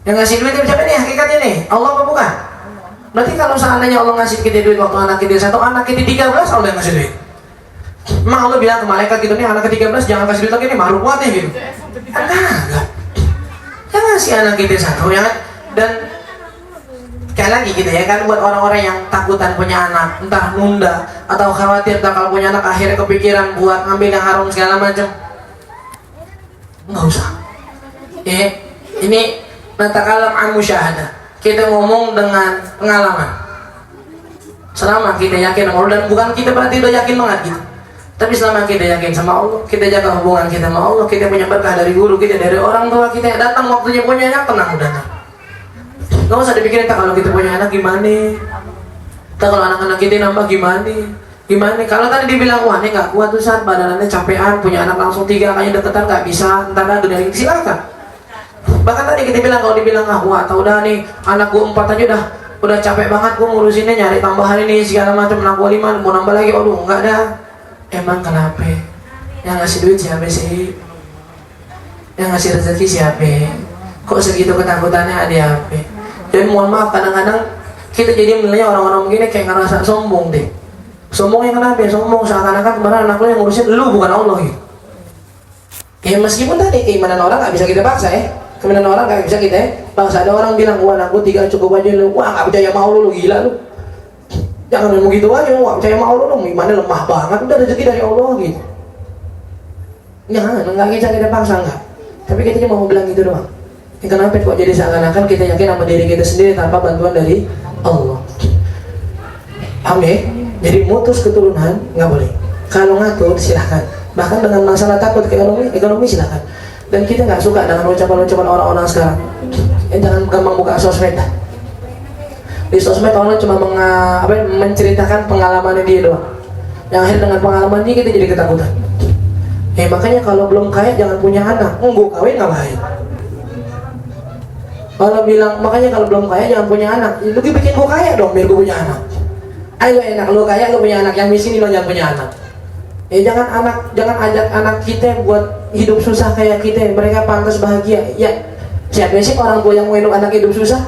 yang ngasih duit siapa nih hakikatnya nih? Allah apa bukan? Berarti kalau seandainya Allah ngasih kita duit waktu anak kita 1, anak kita 13, Allah yang ngasih duit. Emang Allah bilang ke malaikat gitu nih, anak ke-13 jangan kasih duit lagi nih, maruk banget nih gitu. Enggak. Jangan ngasih anak kita 1 ya kan. Dan kayak lagi gitu ya kan, buat orang-orang yang takutan punya anak, entah nunda atau khawatir entah kalau punya anak akhirnya kepikiran buat ngambil yang haram segala macam. Enggak usah. Ini natakalam an musyahadah. Kita ngomong dengan pengalaman. Selama kita yakin sama Allah, dan bukan kita berarti udah yakin banget gitu. Tapi selama kita yakin sama Allah, kita jaga hubungan kita sama Allah, kita punya berkah dari guru kita, dari orang tua kita, datang waktunya punya anak, tenang udah. Gak usah dipikirin tak kalau kita punya anak gimana, tak kalau anak-anak kita nambah gimana. Gimana nih? Kalau tadi dibilang wah ini nggak kuat tuh saat badannya capean, punya anak langsung 3 kayaknya deketan nggak bisa, ntar ada dari silakan. Bahkan tadi kita bilang kalau dibilang wah atau udah nih anak gua 4 aja udah capek banget gua ngurusinnya, nyari tambahan ini segala macam, anak gua 5 mau nambah lagi, aduh nggak ada. Emang kenapa? Yang ngasih duit siapa sih? Yang ngasih rezeki siapa? Kok segitu ketakutannya ada apa? Jadi mohon maaf kadang-kadang kita jadi menilai orang-orang begini kayak ngerasa sombong deh. Sombongnya kenapa ya? Sombong seakan-akan kemarin anak lo yang ngurusin lu bukan Allah gitu. Ya meskipun tadi keimanan orang gak bisa kita paksa ya. Keimanan orang gak bisa kita paksa. Ada orang bilang, wah anakku 3 cukup aja lu. Wah gak percaya mau lu gila lu. Jangan ngomong gitu aja, wah percaya mau lu gimana lemah banget. Udah rezeki dari Allah gitu. Jangan, gak bisa kita paksa enggak. Tapi kita cuma mau bilang gitu doang. Ya, kenapa kok jadi seakan-akan kita yakin sama diri kita sendiri tanpa bantuan dari Allah. Amin. Jadi mutus keturunan nggak boleh. Kalau ngatur silahkan. Bahkan dengan masalah takut ke ekonomi silahkan. Dan kita nggak suka dengan ucapan-ucapan orang-orang sekarang. Jangan gampang buka sosmed. Di sosmed orang cuma menceritakan pengalamannya dia doang. Yang akhir dengan pengalaman dia kita jadi ketakutan. Makanya kalau belum kaya jangan punya anak. Gue kawin ngapain? Kalau bilang makanya kalau belum kaya jangan punya anak. Lu bikin gue kaya dong biar gue punya anak. Ayo enak lu kaya lu punya anak, yang miskin lo jangan punya anak. Jangan ajak anak kita buat hidup susah kayak kita. Mereka pantas bahagia. Ya siapa sih orang tua yang mau anak hidup susah?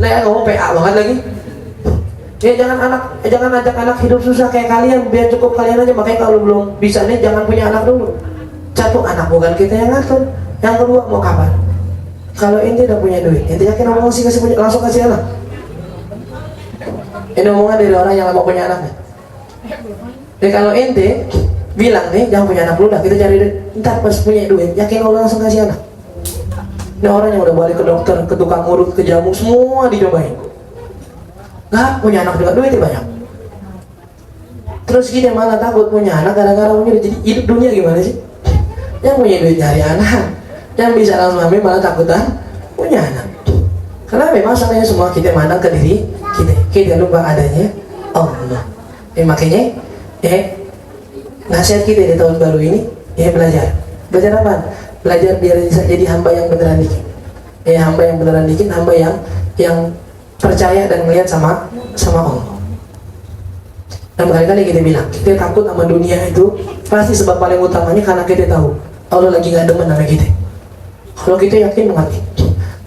Lah ngomong PA banget lagi. Ya jangan ajak anak hidup susah kayak kalian, biar cukup kalian aja. Makanya kalau belum bisa nih jangan punya anak dulu. Satu, anak bukan kita yang ngatur. Yang kedua, mau kapan? Kalau ente udah punya duit, ente yakin Allah masih langsung kasih anak? Ini omongan dari orang yang mau punya anaknya. Jadi kalau ente bilang nih jangan punya anak dulu dah, kita cari duit. Ntar pas punya duit, yakin Allah langsung kasih anak? Ini orang yang udah balik ke dokter, ke tukang urut, ke jamu, semua dicobain. Gak punya anak juga, duitnya banyak. Terus kita malah takut punya anak gara-gara punya duit. Jadi hidup dunia gimana sih? Yang punya duit nyari anak, yang bisa langsung ambil malah takutan punya anak. Karena memang masalahnya semua kita mandang ke diri kita lupa adanya Allah. Makanya nasihat kita di tahun baru ini belajar apa? Belajar biar bisa jadi hamba yang beneran dikit. Hamba yang beneran dikit, hamba yang percaya dan melihat sama Allah. Dan berkali-kali kita bilang kita takut sama dunia itu pasti sebab paling utamanya karena kita tahu Allah lagi gak demen sama kita. Kalau kita yakin banget,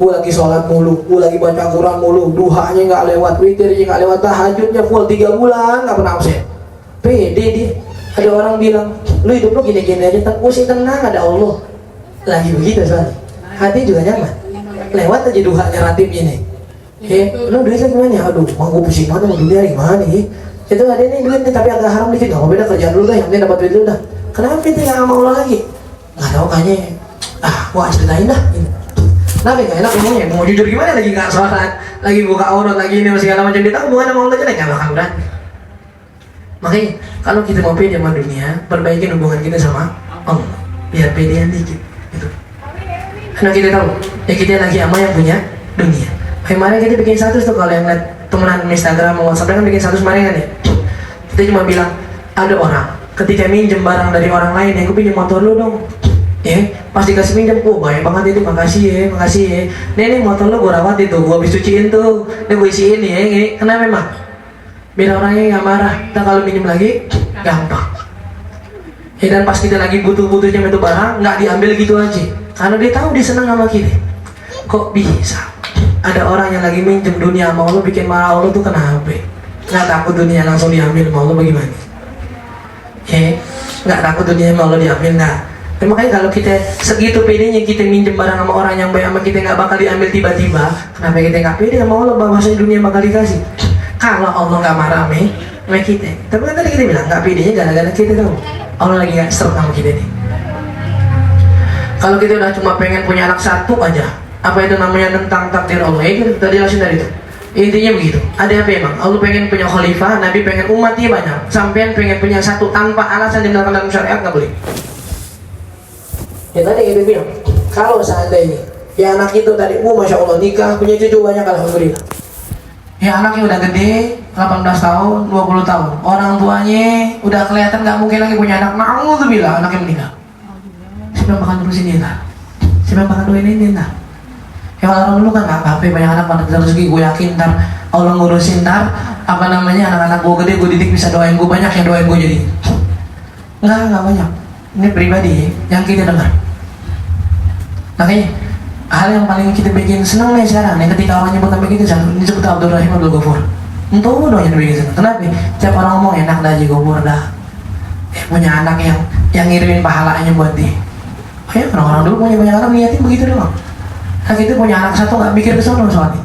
gue lagi sholat mulu, gue lagi baca Quran mulu, duhanya gak lewat, witirnya gak lewat, tahajudnya full 3 bulan gak pernah absen. Pede dia. Ada orang bilang, lu hidup lu gini-gini aja, sih tenang ada Allah. Lagi begitu soalnya, hati juga nyaman. Lewat aja duhanya ratib ini. Lu duitnya gimana? Aduh, gue pusing banget sama dunia gimana nih? Itu ada nih duitnya tapi agak haram dikit, gak mau beda kerjaan dulu dah, yang penting dapat duit dulu dah. Kenapa kita gak sama Allah lagi? Gak tau kayaknya, gua ceritain dah. Nah, gak enak ngomongnya, mau jujur gimana lagi gak sholat, lagi buka aurat, lagi ini segala macam, dia tahu hubungan sama Allah jelek, gak bakal udah. Makanya, kalau kita mau pede sama dunia, perbaikin hubungan kita sama Allah, biar pedean dikit, gitu. Karena kita tahu, kita lagi sama yang punya dunia. Kemarin kita bikin status tuh, kalau yang lihat temenan Instagram atau WhatsApp kan bikin status kemarin kan ya. Kita cuma bilang, ada orang ketika minjem barang dari orang lain, yang gue pinjam motor lu dong. Pas dikasih minjem, baik banget itu, makasih ya. Nih motor lu gue rawat itu, gue habis cuciin tuh, nih gue isiin ya. Kenapa memang? Biar orangnya nggak marah. Kita kalau minjem lagi, gampang. Dan pas kita lagi butuh-butuhnya itu barang, nggak diambil gitu aja. Karena dia tahu dia senang sama kita. Kok bisa? Ada orang yang lagi minjem dunia sama Allah, bikin marah Allah tuh kenapa? Nggak takut dunia langsung diambil sama Allah bagaimana? Nggak takut dunia sama Allah diambil, nggak. Dan makanya kalau kita segitu pedenya kita minjem barang sama orang yang baik sama kita, nggak bakal diambil tiba-tiba. Kenapa kita nggak pede sama Allah bahwasanya dunia bakal dikasih? Kalau Allah nggak marah sama kita. Tapi kan tadi kita bilang nggak pedenya gara-gara kita tahu Allah lagi nggak serta sama kita nih. Kalau kita udah cuma pengen punya anak satu aja, apa itu namanya tentang takdir Allah? Itu tadi jelasin dari itu. Intinya begitu. Ada apa emang? Allah pengen punya khalifah, Nabi pengen umatnya banyak. Sampean pengen punya satu tanpa alasan dibenarkan dalam syariat nggak boleh. Ya tadi kita bilang, kalau seandainya anak itu tadi, masya Allah nikah, punya cucu banyak, alhamdulillah. Anaknya udah gede, 18 tahun, 20 tahun. Orang tuanya udah kelihatan nggak mungkin lagi punya anak. Na'udzubillah, anaknya meninggal. Siapa yang bakal ngurusin dia? Siapa yang bakal doain ini? Ya kalau orang dulu kan nggak apa-apa, banyak anak pada rezeki. Gue yakin ntar Allah ngurusin ntar apa namanya anak-anak gue gede, gue didik bisa doain gue banyak yang doain gue jadi. Nggak banyak. Ini pribadi yang kita dengar. Makanya hal yang paling kita bikin senang nih sekarang nih ketika orang nyebut nama kita disebut Abdul Rahim Abdul Ghafur. Untuk doanya bikin senang. Kenapa? Tiap orang ngomong enak dah Haji Ghafur dah. Punya anak yang ngirimin pahalanya buat dia. Oh ya, orang-orang dulu punya banyak anak niatin begitu doang. Nah kita punya anak satu nggak mikir ke sana soalnya.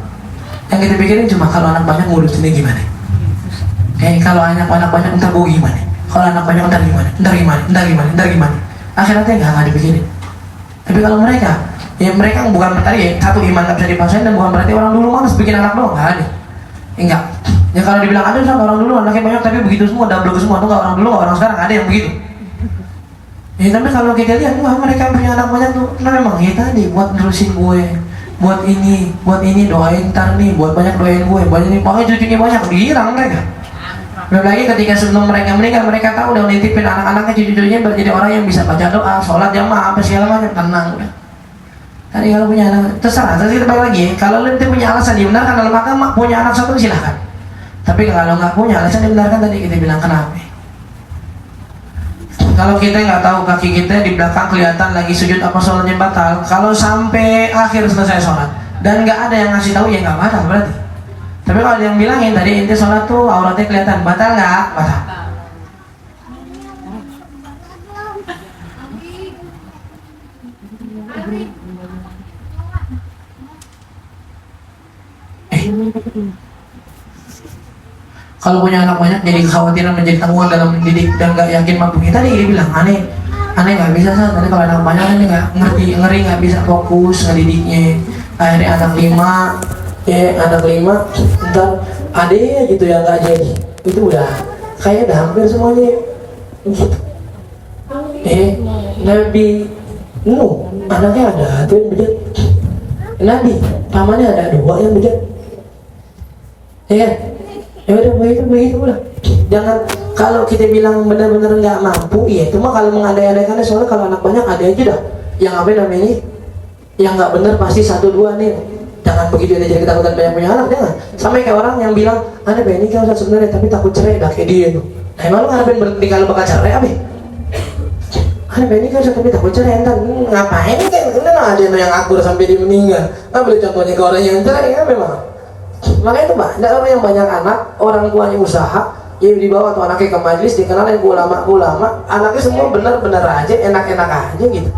Yang kita pikirin cuma kalau anak banyak ngurusinnya gimana. Kalau anak banyak ntar gue gimana. Kalau anak banyak ntar gimana. Akhirnya nggak dipikirin. Tapi kalau mereka, ya mereka bukan berarti ya satu iman nggak bisa dipaksain dan bukan berarti orang dulu malas bikin anak doang, nggak ada. Enggak. Ya kalau dibilang ada sama orang dulu anaknya banyak tapi begitu semua double semua tuh nggak orang dulu nggak orang sekarang ada yang begitu. Ya tapi kalau kita lihat wah mereka punya anak banyak tuh, nah memang ya tadi buat nerusin gue, buat ini doain ntar nih, buat banyak doain gue, buat ini pokoknya cucunya banyak dihilang mereka. Belum lagi ketika sebelum mereka meninggal mereka tahu udah nitipin anak-anaknya cucu-cucunya menjadi orang yang bisa baca doa, sholat jamaah apa segala macam, tenang udah. Tadi kalau punya anak terserah, kita balik lagi. Kalau lu punya alasan dibenarkan dalam agama punya anak satu silahkan. Tapi kalau nggak punya alasan dibenarkan tadi kita bilang kenapa? Kalau kita nggak tahu kaki kita di belakang kelihatan lagi sujud apa sholatnya batal, kalau sampai akhir selesai sholat dan nggak ada yang ngasih tahu ya nggak batal berarti. Tapi kalau ada yang bilangin tadi inti sholat tuh auratnya kelihatan, batal nggak? Batal. Kalau punya anak banyak jadi kekhawatiran menjadi tanggungan dalam mendidik dan nggak yakin mampu. Kita tadi dia bilang aneh nggak bisa sih. Tadi kalau anak banyak ini nggak ngeri nggak bisa fokus ngedidiknya. Akhirnya anak lima ntar ada gitu yang nggak jadi. Itu udah kayak udah hampir semuanya gitu. Nabi Nuh anaknya ada satu yang bejat. Nabi pamannya ada 2 yang bejat. Ya udah begitu lah. Jangan kalau kita bilang benar-benar nggak mampu, iya. Cuma kalau mengandai-andaikan soalnya kalau anak banyak ada aja dah. Yang apa namanya? Yang nggak benar pasti 1-2 nih. Jangan begitu aja jadi ketakutan banyak punya anak, jangan. Sampai kayak orang yang bilang, "Anda pengen nikah Ustaz sebenarnya tapi takut cerai dah kayak dia tuh." Nah, emang lu ngarepin berhenti kalau bakal cerai apa? Anda pengen nikah Ustaz tapi takut cerai entar ngapain kan? Ada yang akur sampai dia meninggal. Ambil contohnya ke orang yang cerai kan memang. Makanya itu Pak, ada orang yang banyak anak, orang tuanya usaha, ya dibawa tuh anaknya ke majelis, dikenalin ke ulama, anaknya semua benar-benar aja, enak-enak aja gitu.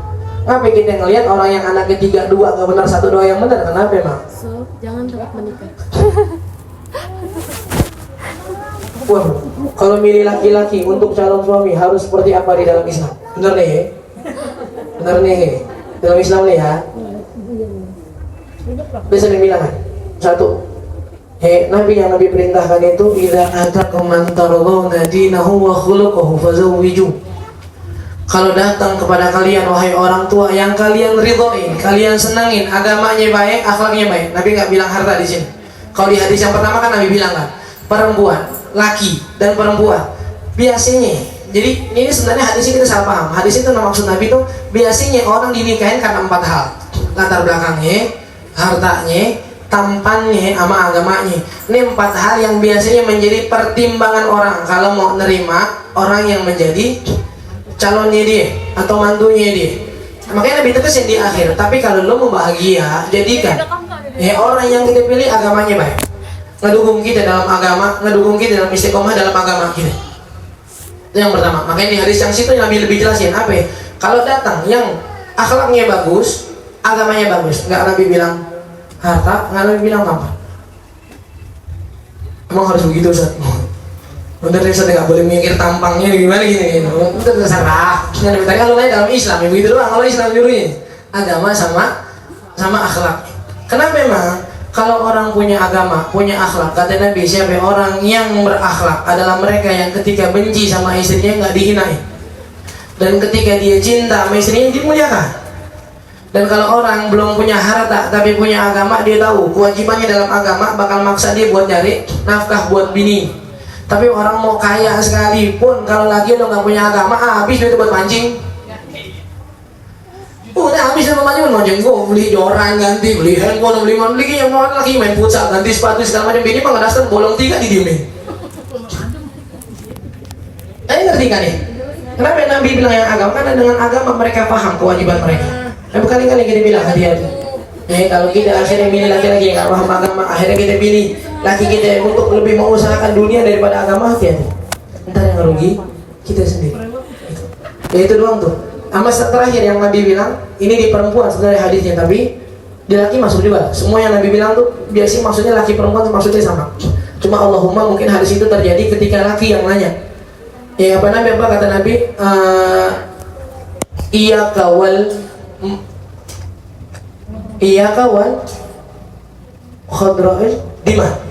Ngapa kita ngelihat orang yang anaknya 3-2 gak benar 1-2 yang benar, kenapa emang? Jangan takut menikah. Wah, kalau milih laki-laki untuk calon suami harus seperti apa di dalam Islam? Benar nih, dalam Islam nih ya. Bisa dibilang kan? 1. Nabi yang Nabi perintahkan itu idza atakum man tardawna dinahu wa khuluquhu fazawwiju. Kalau datang kepada kalian wahai orang tua yang kalian ridhoin, kalian senangin, agamanya baik, akhlaknya baik. Nabi nggak bilang harta di sini. Kalau di hadis yang pertama kan Nabi bilang kan, perempuan, laki dan perempuan. Biasanya, jadi ini sebenarnya hadis ini kita salah paham. Hadis itu maksud Nabi itu biasanya orang dinikahin karena 4 hal. Latar belakangnya, hartanya, tampannya sama agamanya. Ini 4 hal yang biasanya menjadi pertimbangan orang kalau mau nerima orang yang menjadi calonnya dia atau mantunya dia. Makanya Nabi tegasin di akhir, tapi kalau lo mau bahagia, jadikan orang yang kita pilih agamanya baik, ngedukung kita dalam agama, ngedukung kita dalam istiqomah dalam agama kita. Itu yang pertama. Makanya di hadis yang situ Nabi lebih jelasin apa ya? Kalau datang yang akhlaknya bagus, agamanya bagus, nggak Nabi bilang harta, nggak Nabi bilang apa? Emang harus begitu Ustaz? Bener nih Ustaz, nggak boleh mikir tampangnya gimana gini. Itu terserah. Yang Nabi tadi kalau dalam Islam ya begitu doang. Kalau Islam nyuruhnya agama sama akhlak. Kenapa memang kalau orang punya agama, punya akhlak, kata Nabi siapa orang yang berakhlak adalah mereka yang ketika benci sama istrinya nggak dihinain, dan ketika dia cinta sama istrinya dimuliakan. Dan kalau orang belum punya harta tapi punya agama, dia tahu kewajibannya dalam agama bakal maksa dia buat nyari nafkah buat bini. Tapi orang mau kaya sekalipun, kalau lagi lo nggak punya agama, habis duit buat mancing. Udah habis sama mancing, mau jenggo, beli joran ganti, beli handphone, beli mana, beli yang mau lagi main futsal, ganti sepatu segala macam. Bini mah nggak dasar bolong 3 didiemin. Ngerti kan ya? Kenapa Nabi bilang yang agama? Karena dengan agama mereka paham kewajiban mereka. Berkali-kali kita bilang hati-hati. Kalau kita akhirnya pilih laki-laki yang gak paham agama, akhirnya kita pilih laki kita untuk lebih mengusahakan dunia daripada agama, hati-hati. Ntar yang rugi kita sendiri. Ya itu doang tuh. Sama terakhir yang Nabi bilang, ini di perempuan sebenarnya hadisnya, tapi di laki masuk juga. Semua yang Nabi bilang tuh biasanya maksudnya laki perempuan maksudnya sama. Cuma Allahumma mungkin hadis itu terjadi ketika laki yang nanya. Ya apa Nabi, apa kata Nabi? Iya kawal khudra'il dima.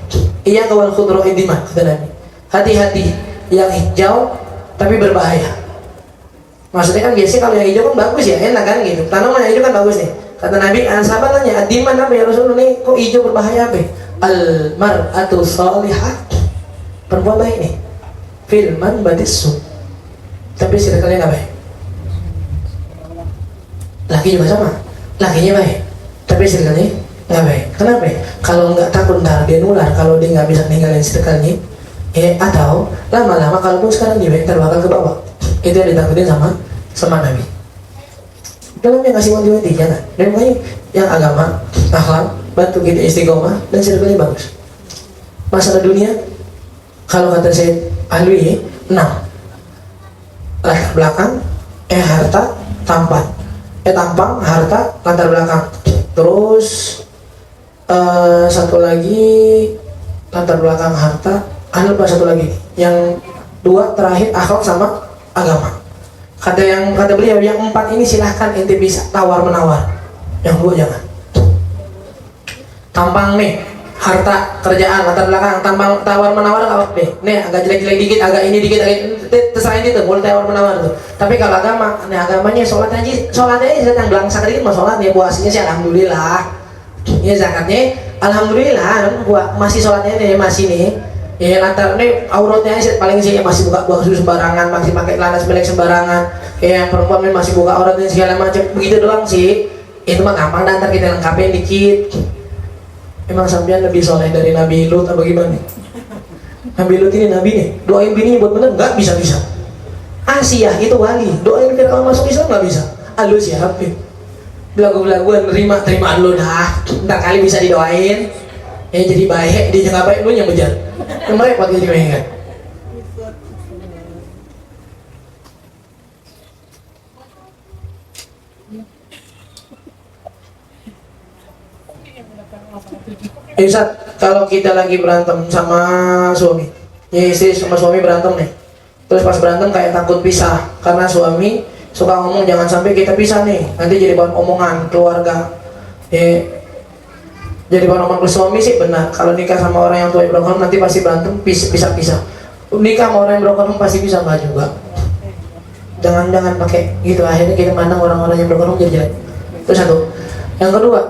Iya kawal khudra'il dima, kata Nabi. Hati-hati yang hijau tapi berbahaya. Maksudnya kan biasanya kalau yang hijau kan bagus ya, enak kan gitu. Tanaman yang hijau kan bagus nih. Kata Nabi, sahabat tanya, "Adiman apa ya Rasulullah, nih kok hijau berbahaya apa?" Al-mar'atu salihah. Perempuan baik nih. Filman badisu. Tapi circle-nya enggak baik. Laki juga sama. Lakinya baik. Tapi circle-nya nggak baik. Kenapa? Kalau nggak takut ntar dia nular, kalau dia nggak bisa ninggalin circle-nya, atau lama-lama kalau pun sekarang dia ntar bakal ke bawah. Itu yang ditakutin sama Nabi. Dalamnya ngasih wanti-wanti jangan. Dan makanya yang agama, akhlak, bantu kita istiqomah dan circle-nya bagus. Masalah dunia, kalau kata saya Alwi 6. Latar belakang, harta, tampang. Tampang, harta, latar belakang. Terus satu lagi latar belakang, harta. Lupa satu lagi. Yang 2 terakhir akhlak sama agama. Kata beliau yang 4 ini silahkan ente bisa tawar menawar. Yang 2 jangan. Tampang nih, harta, kerjaan, latar belakang, tampang, tawar menawar nggak apa-apa deh. Nih agak jelek-jelek dikit, agak ini dikit, terserah itu tuh, boleh tawar menawar tuh. Tapi kalau agama, nih agamanya sholat aja yang belangsak dikit mau sholat nih, puasanya sih alhamdulillah. Ya zakatnya alhamdulillah, masih sholatnya nih masih nih. Ya latar nih auratnya sih paling sih masih buka baju sembarangan, masih pakai celana sebelek sembarangan. Yang perempuan masih buka auratnya segala macam, begitu doang sih. Itu mah gampang, dan ntar kita lengkapin dikit. Emang sampean lebih soleh dari Nabi Lut atau gimana? Nabi Lut ini nabi nih, doain bininya buat bener nggak bisa. Asia itu wali, doain Fir'aun masuk Islam nggak bisa. Lu siapa? Belagu-belaguan terima lu dah. Ntar kali bisa didoain. Jadi baik, dia nggak baik lu yang bejar. Yang repot jadi kan. Ustaz, kalau kita lagi berantem sama suami, ya istri sama suami berantem nih, terus pas berantem kayak takut pisah karena suami suka ngomong jangan sampai kita pisah nih, nanti jadi bahan omongan keluarga. Jadi bahan omongan ke suami sih benar, kalau nikah sama orang yang tua broken home nanti pasti berantem, pisah. Nikah sama orang yang broken home pasti bisa nggak juga. Jangan pakai gitu, akhirnya kita mandang orang-orang yang broken home jadi jelek. Itu satu. Yang kedua,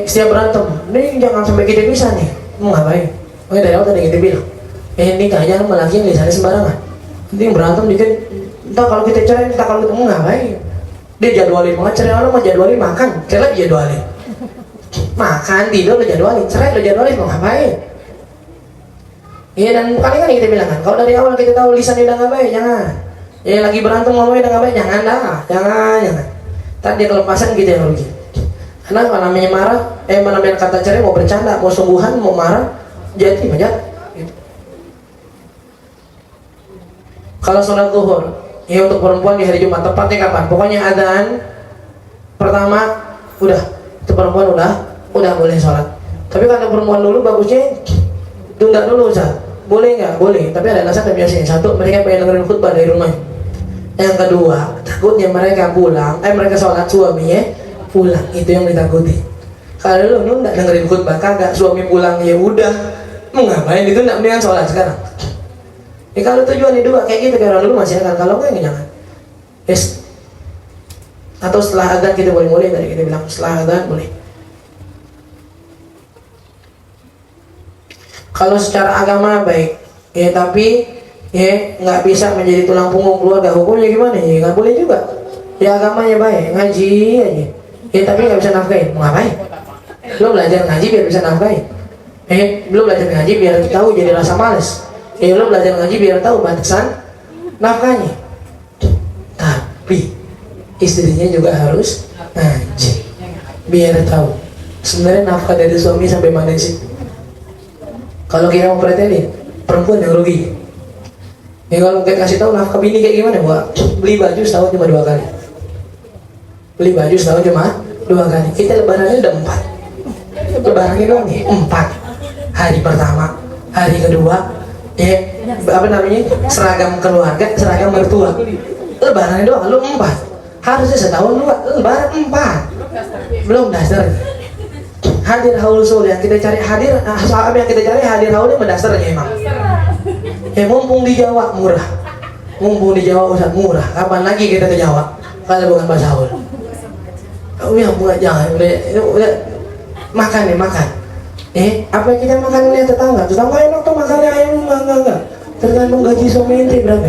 setiap berantem, ini jangan sampai kita bisa nih, mau ngapain? Makanya dari awal tadi kita bilang, nikah jangan sama laki yang lisannya sembarangan. Nanti yang berantem dikit, entah kalau kita cerai, entah kalau kita mau ngapain? Dia jadwalin banget, cerai orang mau jadwalin makan, cerai jadwalin, makan tidur lo jadwalin, cerai lo jadwalin, mau ngapain? Dan kali kita bilang kan, kalau dari awal kita tahu lisannya udah nggak baik, jangan. Lagi berantem ngomongnya udah nggak baik, jangan. Tadi dia kelepasan gitu yang rugi. Karena kalau namanya marah, namanya kata cerai mau bercanda, mau sungguhan, mau marah, jadi banyak. Gitu. Kalau sholat zuhur, untuk perempuan di hari Jumat tepatnya kapan? Pokoknya adzan pertama udah, itu perempuan udah boleh sholat. Tapi kata perempuan dulu bagusnya tunda dulu, Ustaz. Boleh nggak? Boleh. Tapi ada alasan biasanya. Satu, mereka pengen dengerin khutbah dari rumah. Yang kedua, takutnya mereka pulang, mereka sholat suaminya pulang, itu yang ditakuti. Kalau lu nggak dengerin khutbah, kagak, suami pulang ya udah, mau ngapain itu, nggak mendingan sholat sekarang. Kalau tujuan dua kayak gitu kayak orang dulu masih akan, kalau enggak jangan. Atau setelah adzan kita boleh tadi kita bilang setelah adzan boleh. Kalau secara agama baik, ya tapi ya nggak bisa menjadi tulang punggung keluarga, hukumnya gimana? Ya nggak boleh juga. Ya agamanya baik, ngaji aja. Ya tapi nggak bisa nafkahin, mau ngapain? Lo belajar ngaji biar bisa nafkahin. Lo belajar ngaji biar tahu jadi rasa males. Lo belajar ngaji biar tahu batasan nafkahnya. Tapi istrinya juga harus ngaji biar tahu sebenarnya nafkah dari suami sampai mana sih. Kalau kita mau pretelin, perempuan yang rugi. Ya kalau kita kasih tahu nafkah bini kayak gimana, buat beli baju setahun cuma 2 kali. Beli baju setahun cuma 2 kali. Kita lebarannya udah 4. Lebarannya doang nih 4. Hari pertama, hari kedua, seragam keluarga, seragam mertua. Lebarannya doang, lu 4. Harusnya setahun 2, lebaran 4. Belum dasar. Hadir haul sul yang kita cari sahabat yang kita cari hadir haulnya mendasarnya emang. Mumpung di Jawa murah. Mumpung di Jawa Ustaz murah. Kapan lagi kita ke Jawa? Kalau bukan bahasa haul. Oh ya buat jangan udah makan nih makan. Apa yang kita makan lihat tetangga enak tuh makannya ayam enggak. Tergantung gaji suami ente berapa.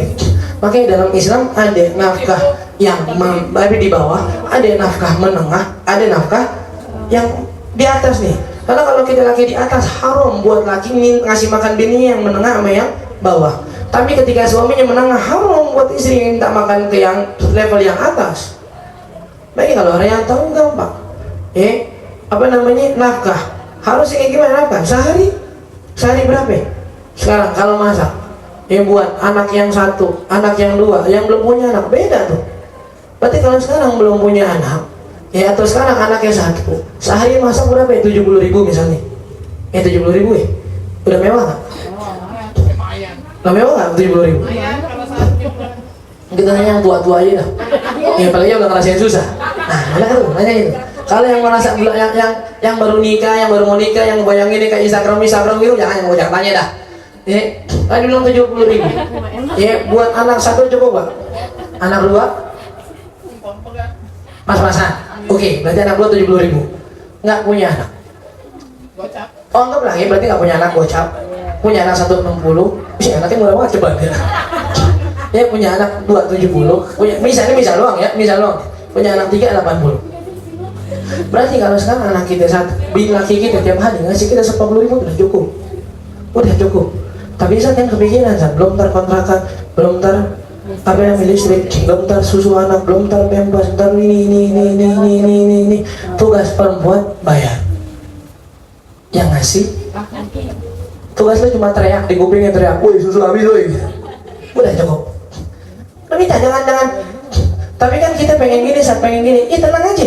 Makanya dalam Islam ada nafkah yang di bawah, ada nafkah menengah, ada nafkah yang di atas nih. Karena kalau kita laki di atas haram buat laki ngasih makan bini yang menengah sama yang bawah. Tapi ketika suaminya menengah haram buat istri minta makan ke yang level yang atas. Baik kalau orang yang tahu gampang. Nafkah harus kayak gimana nafkah? Sehari berapa? Sekarang kalau masak buat anak yang 1, anak yang 2, yang belum punya anak beda tuh. Berarti kalau sekarang belum punya anak atau sekarang anaknya 1, sehari masak berapa ya? 70.000 misalnya. 70.000 ya? Udah mewah gak? Udah mewah gak 70.000? Kita nanya yang tua-tua aja dah. Apalagi udah ngerasain susah. Nanya itu. Kalau yang merasa yang baru nikah, yang baru mau nikah, yang bayangin kayak Instagram gitu, jangan tanya dah. Tadi bilang 70.000. Buat anak 1 cukup gak? Anak 2? Pas-pasan. Oke, berarti anak lu 70.000. Nggak punya anak. Oh anggaplah berarti nggak punya anak gocap. Punya anak 160. Anaknya murah banget coba. Punya anak 270. Misal doang. Punya anak 380. Berarti kalau sekarang anak kita 1, bini laki kita tiap hari ngasih kita 40.000 udah cukup. Tapi saat yang kepikiran belum terkontrakan, belum listrik, belum susu anak, belum pempas, ini tugas perempuan bayar. Yang ngasih tugas lu cuma teriak di kupingnya, teriak, woi susu habis woi. Udah cukup. Minta jangan. Tapi kan kita pengen gini, tenang aja.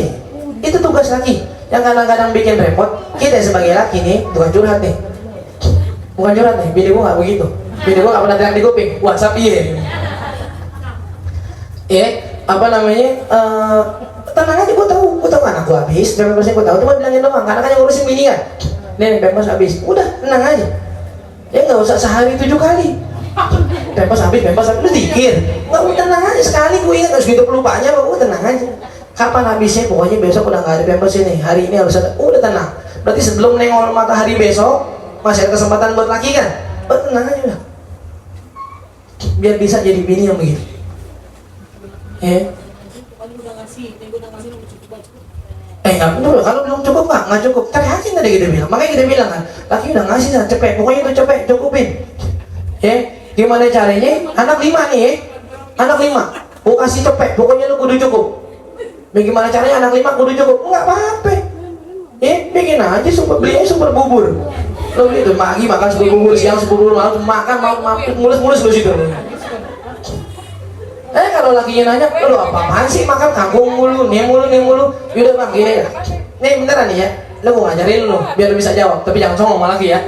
Itu tugas laki. Yang kadang-kadang bikin repot, kita sebagai laki nih, bukan curhat nih, bini gua nggak begitu. Bini gua nggak pernah teriak di kuping, WhatsApp tenang aja, gua tahu anak gua habis, pempas gua tahu, cuma bilangin doang, karena kan yang ngurusin bini kan. Nih pempas habis, udah tenang aja. Nggak usah sehari 7 kali. Pempas habis, lu dikir. Nggak, tenang aja sekali, gua ingat harus gitu pelupanya, gua tenang aja. Kapan habisnya? Pokoknya besok udah nggak ada pempas ini, hari ini harus ada. Udah tenang. Berarti sebelum nengok matahari besok masih ada kesempatan buat laki kan? Tenang aja udah. Biar bisa jadi bini yang begitu. Nggak betul, kalau belum cukup nggak cukup. Teriakin tadi kita bilang, makanya kita bilang kan, laki udah ngasih lah, cepet, pokoknya itu cepet, cukupin. Gimana caranya? Anak 5 nih, anak 5, gua kasih cepet, pokoknya lu kudu cukup. Bagaimana caranya anak 5 kudu cukup? Nggak apa-apa. Bikin aja beli aja super bubur. Lo beli itu pagi makan super bubur, siang super bubur, malam makan mulus lu situ. Kalau lakinya nanya, lo apaan sih makan kangkung mulu, nih mulu. Yaudah bang, gini ya. Nih beneran nih ya, lo mau ngajarin lo, biar lo bisa jawab, tapi jangan songong sama laki ya.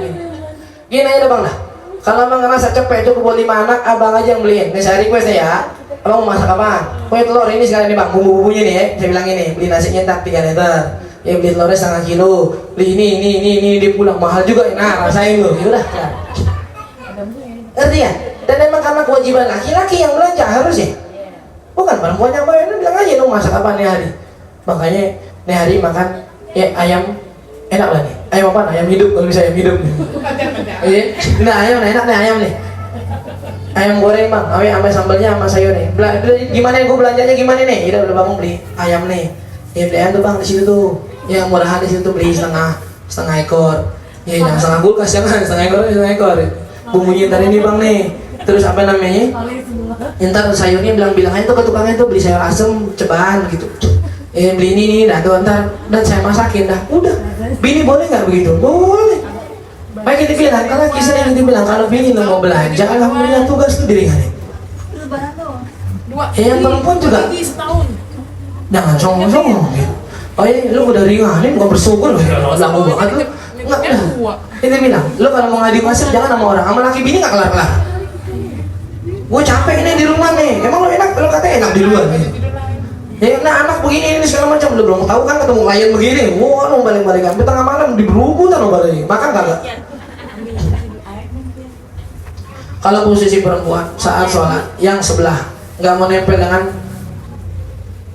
Gini aja bang dah. Kalau abang ngerasa capek cukup buat 5 anak, abang aja yang beliin. Nih saya request nih ya. Abang mau masak apaan? Punya telur ini sekalian nih bang, bumbu-bumbunya nih ya. Saya bilang ini, beli nasi nyentak 3 liter. Beli telurnya 1/2 kilo. Beli ini dia pulang mahal juga. Nah rasain lo, yaudah. Ngerti ya? Dan memang karena kewajiban laki-laki yang belanja harus ya. Bukan perempuan yang bayar, bilang aja lu masak apa nih hari. Makanya nih hari makan ya ayam enak lah nih. Ayam apa? Ayam hidup kalau bisa ayam hidup. Iya, nah ayam enak nih ayam nih. Ayam goreng bang, sama sambalnya sama sayur nih. Gimana gue belanjanya gimana nih? Udah bangun beli ayam nih. Ya beli ayam tuh bang di situ tuh. Yang murahan di situ tuh beli setengah ekor. Ya jangan setengah kulkas jangan setengah ekor. Bumbunya ntar ini bang nih. Terus apa namanya? Ntar sayurnya bilang aja tuh ke tukangnya tuh beli sayur asem ceban gitu. Beli ini nih, dah tuh ntar dan saya masakin dah. Udah. Bini boleh nggak begitu? Boleh. Baik kita bilang, kalau kisah yang bilang kalau bini lo mau belanja, alhamdulillah tugas tuh diringanin. Yang perempuan juga. Jangan songong gitu. Oh iya, lu udah ringanin, gak bersyukur loh. Lagu banget lu. Enggak udah. Kita bilang, lu kalau mau ngadu nasib jangan sama orang, sama laki bini nggak kelar-kelar. Gue capek nih di rumah nih. Emang lu enak? Lu katanya enak di luar nih. Ya, nah anak begini ini segala macam, lu belum tahu kan ketemu klien begini. Wah, mau balik-balik sampai tengah malam di berubutan lo balik. Makan kagak? Kalau posisi perempuan saat sholat yang sebelah nggak mau nempel dengan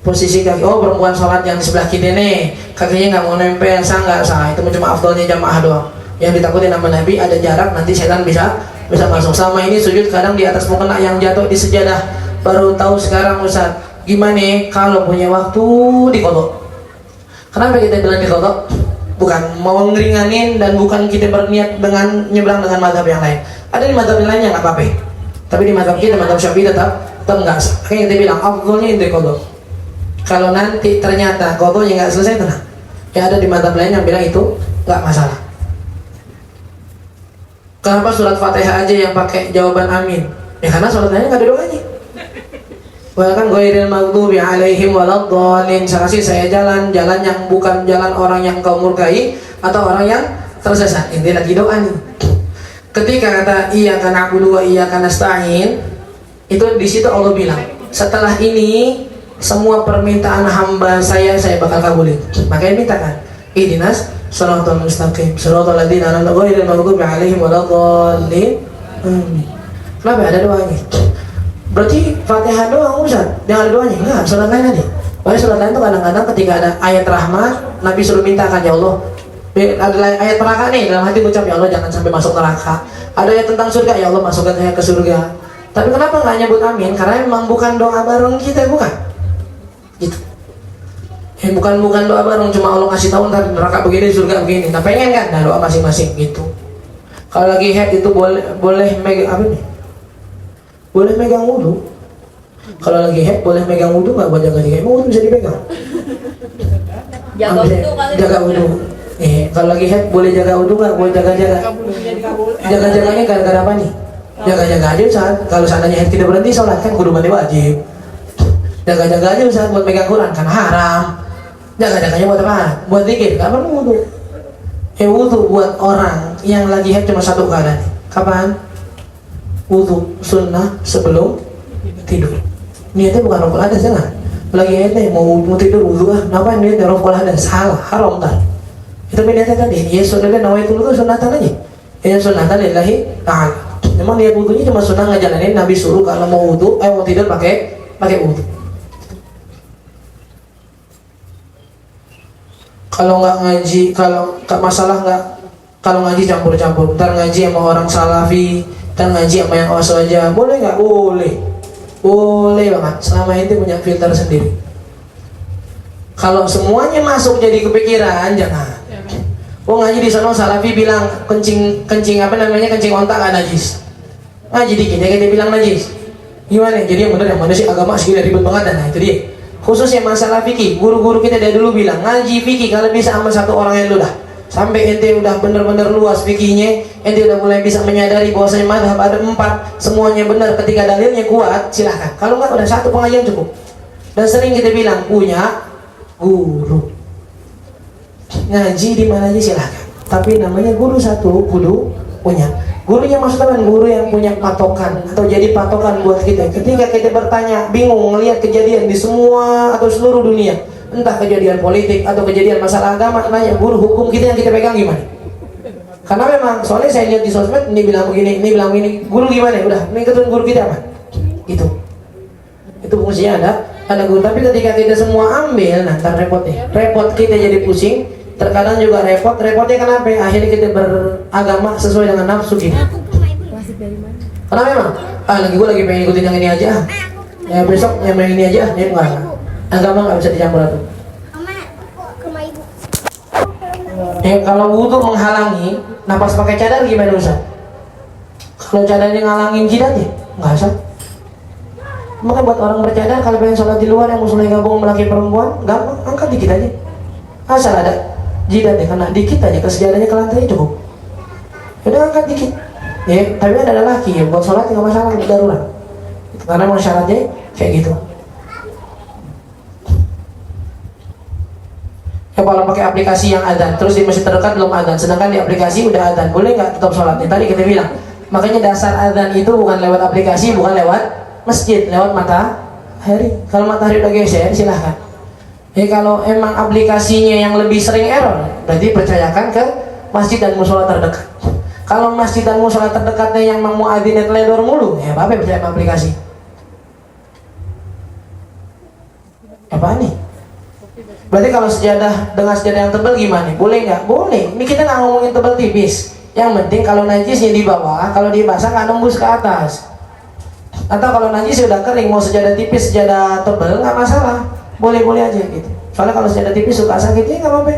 posisi kaki. Oh perempuan sholat yang di sebelah kiri nih kakinya nggak mau nempel, sah nggak sah? Itu cuma afdolnya jamaah doang. Yang ditakutin nama Nabi ada jarak nanti setan bisa masuk. Sama ini sujud kadang di atas mukena yang jatuh di sejadah. Baru tahu sekarang Ustaz. Gimana kalau punya waktu dikodok? Kenapa kita bilang dikodok? Bukan mau ngeringanin dan bukan kita berniat dengan nyebrang dengan madhab yang lain. Ada di madhab yang lainnya nggak apa-apa. Tapi di madhab kita, madhab Syafi'i tetap enggak. Kayak kita bilang, afdolnya itu kodok. Kalau nanti ternyata kodoknya nggak selesai, tenang. Ya ada di madhab lain yang bilang itu nggak masalah. Kenapa surat Fatihah aja yang pakai jawaban amin? Ya karena surat lainnya nggak ada doanya. Bahkan ghairil maghdubi alaihim waladdallin. Saya jalan yang bukan jalan orang yang kau murkai atau orang yang tersesat. Ini lagi doa nih. Ketika kata iyyaka na'budu wa iyyaka nasta'in, itu di situ Allah bilang, setelah ini semua permintaan hamba saya bakal kabulin. Makanya mintakan ihdinas shiratal mustaqim shiratal ladzina an'amta ghairil maghdubi alaihim waladdallin. Kenapa ada doanya? Berarti Fatihah doang Ustaz, jangan ada doanya. Enggak, surat lain ada. Padahal surat lain tuh kadang-kadang ketika ada ayat rahmat, Nabi suruh mintakan, ya Allah, ada ayat neraka nih, dalam hati ucap, ya Allah jangan sampai masuk neraka. Ada ayat tentang surga, ya Allah masukkan saya ke surga. Tapi kenapa nggak nyebut amin? Karena memang bukan doa bareng kita, bukan gitu. Bukan doa bareng, cuma Allah ngasih tahu ntar neraka begini, surga begini. Nah pengen kan? Nah doa masing-masing gitu. Kalau lagi head itu boleh megang apa nih? Boleh megang wudhu. Kalau lagi head boleh megang wudhu nggak buat jaga-jaga? Emang wudhu bisa dipegang? Jaga wudhu. Kalau lagi head boleh jaga wudhu nggak buat jaga-jaga? Jaga-jaganya gara-gara apa nih? Jaga-jaga aja Ustaz. Kalau seandainya head tidak berhenti sholat kan kudu mandi wajib. Jaga-jaga aja Ustaz buat megang Quran kan haram. Jaga-jaganya buat apa? Buat zikir. Nggak perlu wudhu. Wudhu buat orang yang lagi head cuma satu keadaan. Kapan? Wudhu sunnah sebelum tidur. Niatnya bukan raful hadas, jangan. Lagi ente mau tidur wudhu ngapain niatnya raful hadas? Salah, haram kan. Itu niatnya tadi. Ya sunnah dan nawaitul wudhu sunnatan aja. Ya sunnatan lillahi ta'ala. Memang niat wudhunya cuma sunnah ngejalanin. Nabi suruh kalau mau wudhu, mau tidur pakai wudhu. Kalau nggak ngaji, kalau ngaji campur-campur. Ntar ngaji sama orang salafi, kan ngaji sama yang oso aja, boleh nggak? Boleh banget, selama itu punya filter sendiri. Kalau semuanya masuk jadi kepikiran, jangan. Ngaji di sana salafi bilang kencing apa namanya, kencing ontak nggak najis. Ngaji dikit dia bilang najis. Gimana? Jadi yang benar yang mana sih agama segini ribet banget. Nah itu dia. Khususnya masalah fikih, guru-guru kita dari dulu bilang ngaji fikih kalau bisa sama satu orang yang lu dah. Sampai ente udah bener-bener luas fikihnya, ente udah mulai bisa menyadari bahwasanya madhab ada 4, semuanya benar ketika dalilnya kuat, silahkan. Kalau enggak udah satu pengajian cukup. Dan sering kita bilang punya guru. Ngaji di mana aja silahkan. Tapi namanya guru satu kudu punya. Gurunya maksudnya kan guru yang punya patokan atau jadi patokan buat kita. Ketika kita bertanya, bingung ngelihat kejadian di semua atau seluruh dunia, entah kejadian politik atau kejadian masalah agama, nanya guru hukum kita yang kita pegang gimana? Karena memang soalnya saya lihat di sosmed, ini bilang begini, ini bilang begini, guru gimana? Udah, ini ketemu guru kita apa? Gitu. Itu fungsinya ada guru. Tapi ketika kita semua ambil, nah ntar repot nih. Repot kita jadi pusing. Terkadang juga repotnya kenapa? Akhirnya kita beragama sesuai dengan nafsu kita. Klasik dari mana? Karena memang, gue lagi pengen ikutin yang ini aja. Ya besok yang ini aja, ya enggak. Agama nggak bisa dicampur tuh. Kalau wudhu menghalangi, napas pakai cadar gimana Ustaz? Kalau cadarnya ngalangin jidatnya, nggak usah. Maka buat orang bercadar kalau pengen sholat di luar yang musuhnya gabung laki perempuan, gampang, angkat dikit aja. Asal ada jidatnya, kena dikit aja ke sejadahnya ke lantai cukup. Udah angkat dikit. Ya, tapi ada laki ya buat sholat nggak masalah, darurat. Karena memang syaratnya kayak gitu. Ya kalau pakai aplikasi yang adzan, terus di masjid terdekat belum adzan, sedangkan di aplikasi udah adzan, boleh nggak tetap sholatnya? Tadi kita bilang, makanya dasar adzan itu bukan lewat aplikasi, bukan lewat masjid, lewat matahari. Kalau matahari udah geser, silahkan. Ya kalau emang aplikasinya yang lebih sering error, berarti percayakan ke masjid dan musola terdekat. Kalau masjid dan musola terdekatnya yang mau muadzinnya teledor mulu, ya apa percaya sama aplikasi? Apa nih? Berarti kalau sejadah dengan sejadah yang tebal gimana? Boleh nggak? Boleh. Ini kita nggak ngomongin tebal tipis. Yang penting kalau najisnya di bawah, kalau dibasah nggak nembus ke atas. Atau kalau najis sudah kering, mau sejadah tipis, sejadah tebal nggak masalah. Boleh-boleh aja gitu. Soalnya kalau sejadah tipis suka sakitnya nggak apa-apa.